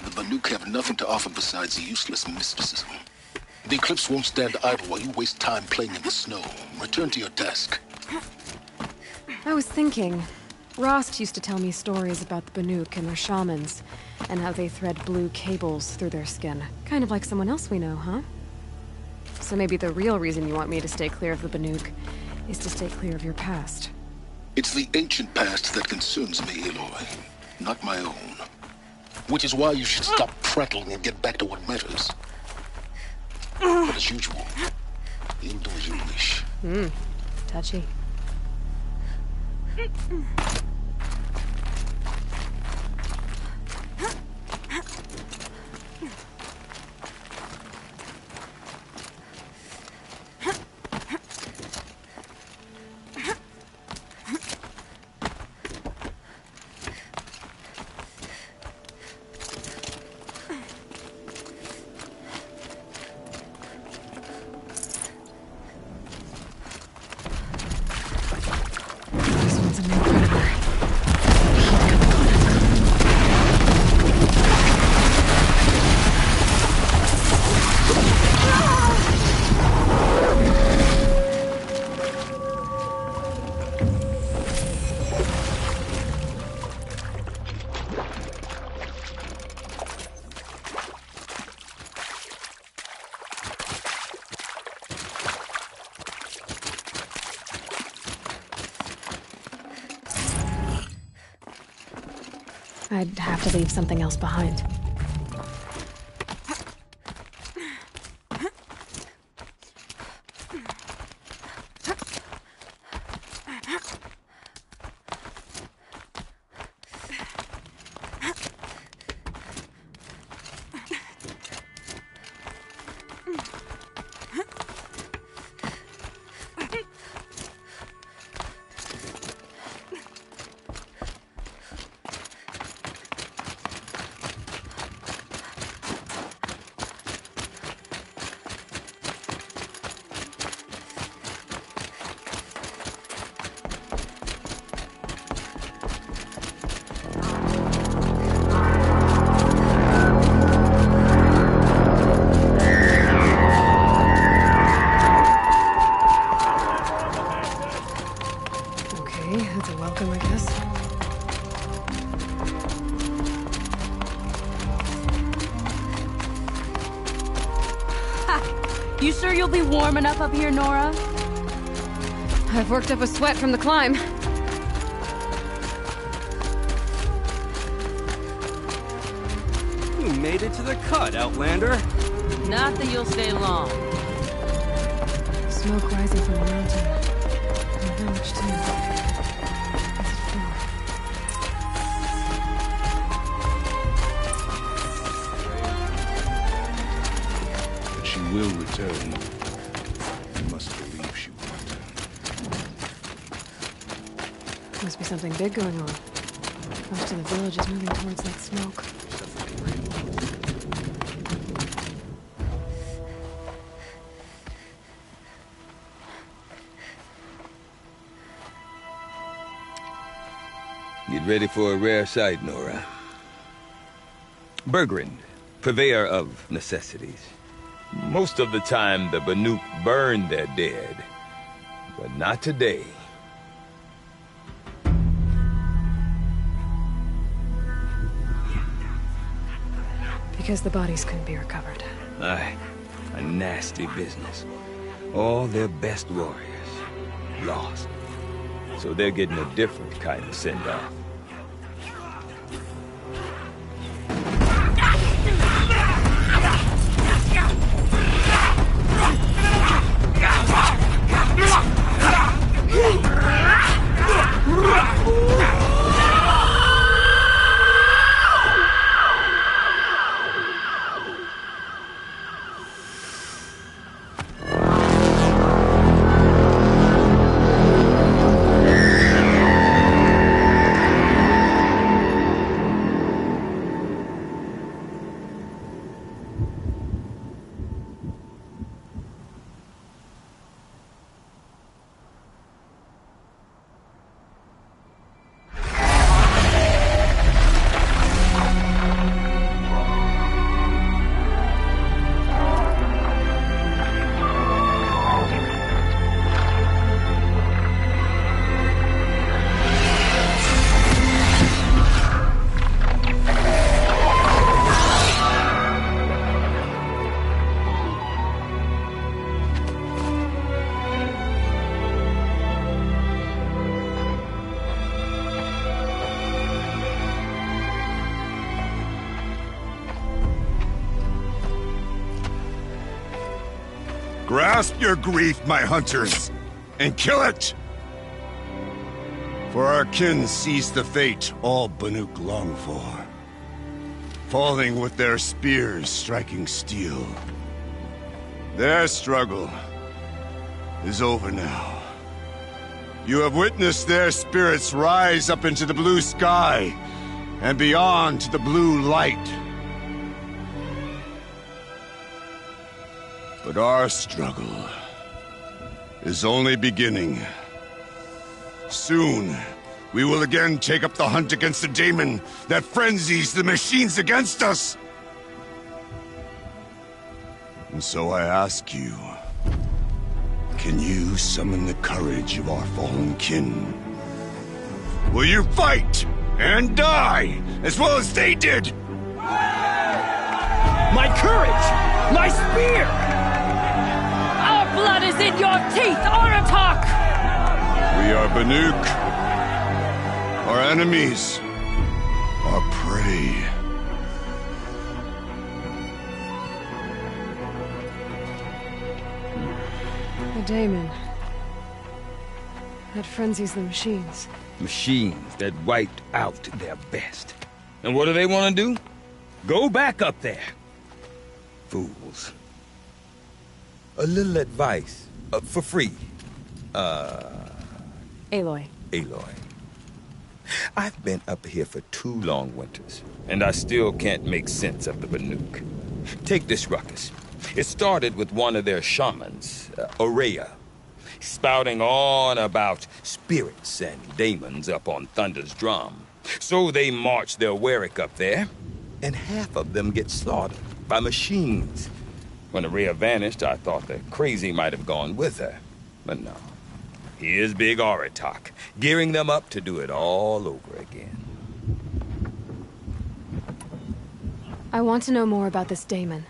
The Banuk have nothing to offer besides useless mysticism. The Eclipse won't stand idle while you waste time playing in the snow. Return to your task. I was thinking, Rost used to tell me stories about the Banuk and their shamans, and how they thread blue cables through their skin. Kind of like someone else we know, huh? So maybe the real reason you want me to stay clear of the Banuk is to stay clear of your past. It's the ancient past that concerns me, Aloy, not my own. Which is why you should stop prattling and get back to what matters. But as usual, you'll do as you wish. Touchy. I'd have to leave something else behind. You sure you'll be warm enough up here, Nora? I've worked up a sweat from the climb. You made it to the cut, Outlander. Not that you'll stay long. Smoke rising from the mountain. And the village, too. But she will return. You must believe she won't. Must be something big going on. Most of the village is moving towards that smoke. Get ready for a rare sight, Nora. Bergrin, purveyor of necessities. Most of the time, the Banuk burn their dead. But not today. Because the bodies couldn't be recovered. Aye, a nasty business. All their best warriors lost. So they're getting a different kind of send-off. Grasp your grief, my hunters, and kill it! For our kin sees the fate all Banuk long for. Falling with their spears striking steel. Their struggle is over now. You have witnessed their spirits rise up into the blue sky and beyond to the blue light. But our struggle is only beginning. Soon, we will again take up the hunt against the daemon that frenzies the machines against us. And so I ask you, can you summon the courage of our fallen kin? Will you fight and die as well as they did? My courage! My spear! Our blood is in your teeth, Aratak! We are Banuk. Our enemies are prey. The daemon. That frenzies the machines. Machines that wiped out their best. And what do they want to do? Go back up there. Fools. A little advice, for free. Aloy. Aloy. I've been up here for 2 long winters, and I still can't make sense of the Banuk. Take this ruckus. It started with one of their shamans, Aurea, spouting on about spirits and daemons up on Thunder's drum. So they march their Warwick up there, and half of them get slaughtered by machines. When Aurea vanished, I thought the crazy might have gone with her. But no. Here's Big Aratak, gearing them up to do it all over again. I want to know more about this Damon.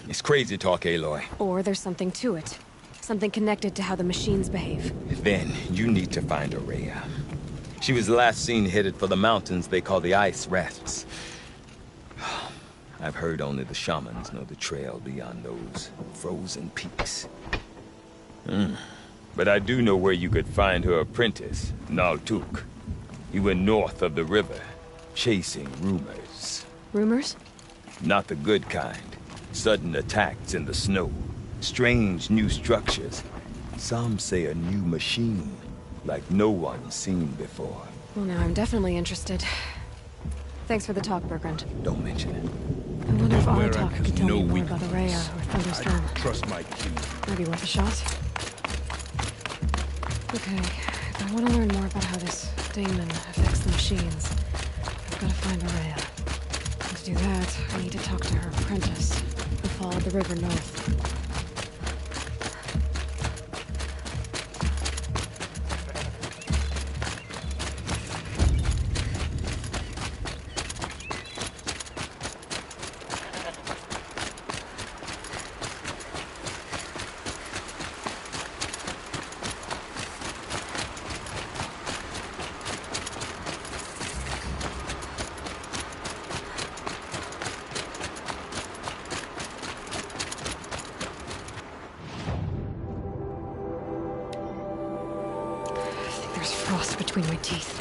It's crazy talk, Aloy. Or there's something to it. Something connected to how the machines behave. Then you need to find Araya. She was last seen headed for the mountains they call the Ice Rasps. I've heard only the shamans know the trail beyond those frozen peaks. But I do know where you could find her apprentice, Naltuk. He went north of the river, chasing rumors. Rumors? Not the good kind. Sudden attacks in the snow. Strange new structures. Some say a new machine, like no one's seen before. Well, now I'm definitely interested. Thanks for the talk, Bergrand. Don't mention it. I wonder if Where Aratak I could tell no me more weakness. about Araya or Thunderstorm. Trust my cue. Maybe worth a shot. Okay, if I want to learn more about how this Damon affects the machines, I've got to find Araya. And to do that, I need to talk to her apprentice, who followed the river north. There's frost between my teeth.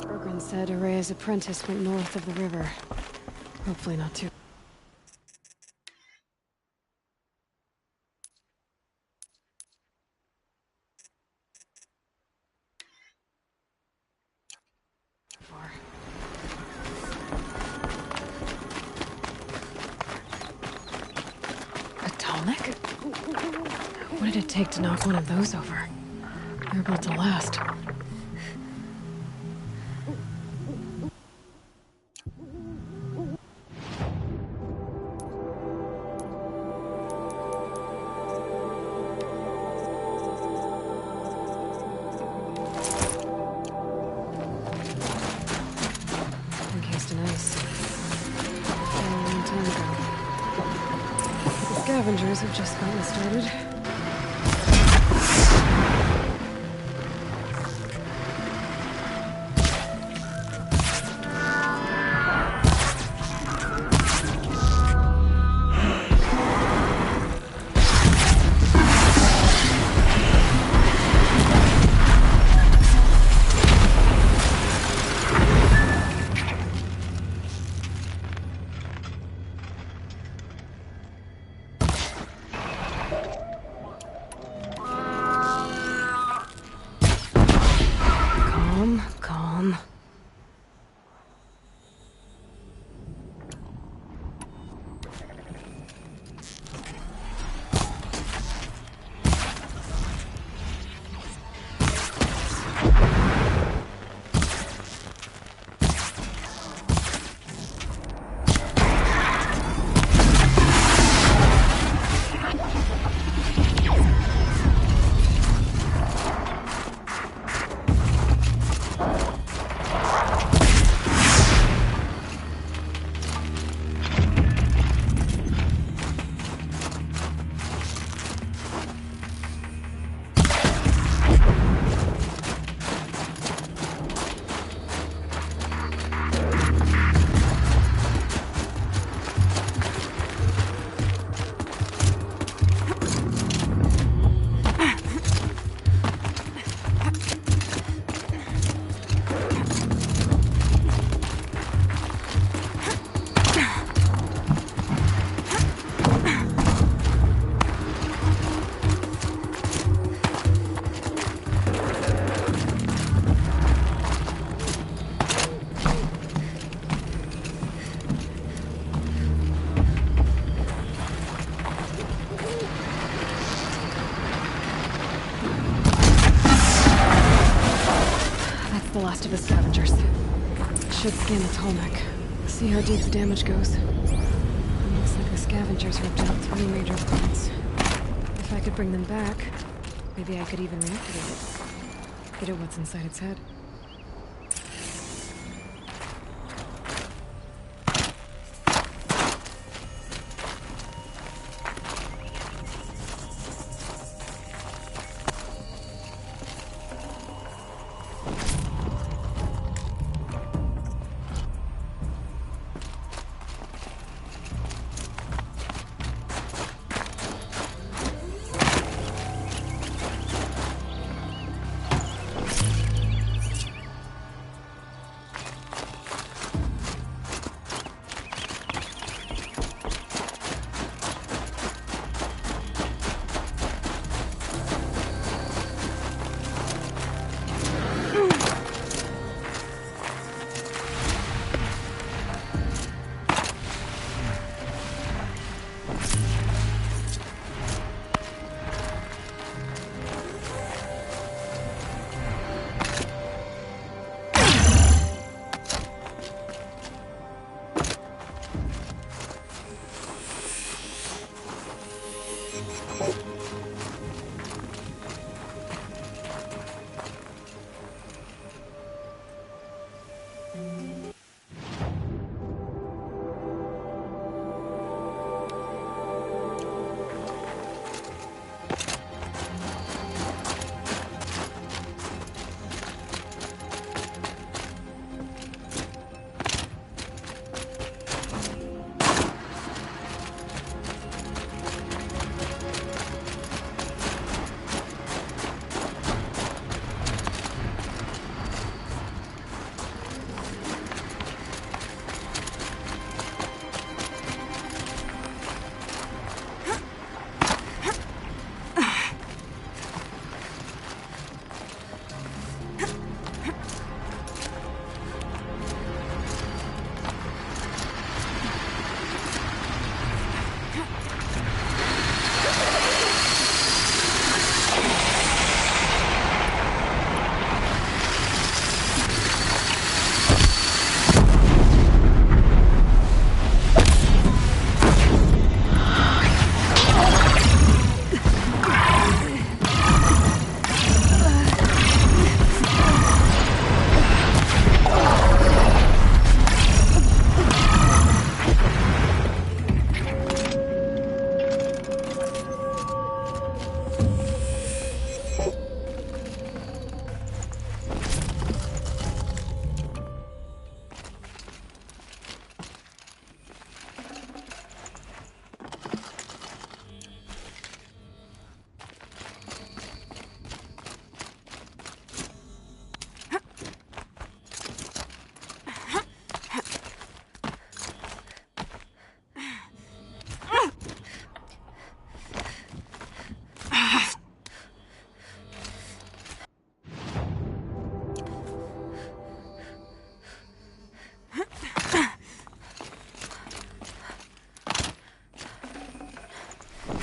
Bergrand said Araya's apprentice went north of the river. Hopefully not too far. Atomic? What did it take to knock one of those over? They're built to last. Encased in ice. A long time ago. The scavengers have just gotten started. the last of the scavengers. Should scan the tallneck. See how deep the damage goes. It looks like the scavengers ripped out 3 major points. If I could bring them back, maybe I could even reactivate it. Get at what's inside its head.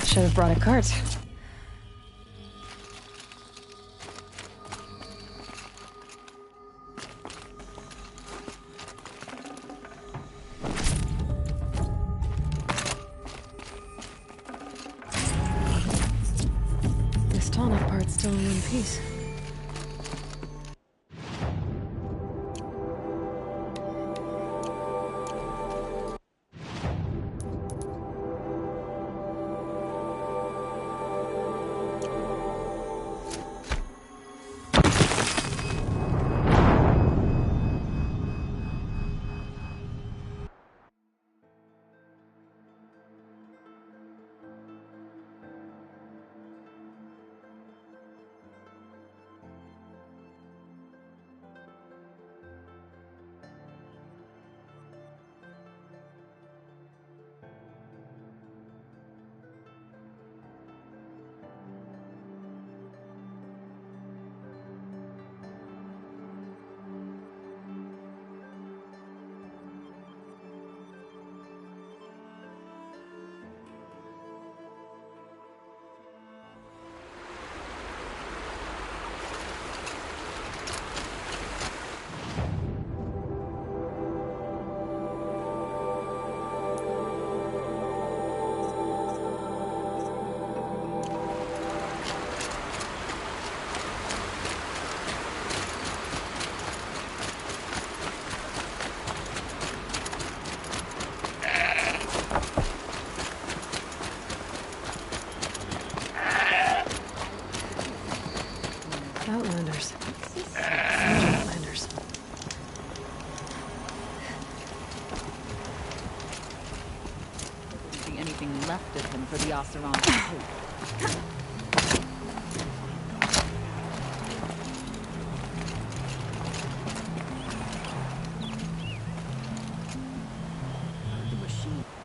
Should have brought a cart. This tonic part's still in one piece. for the Oseram to take. The machine.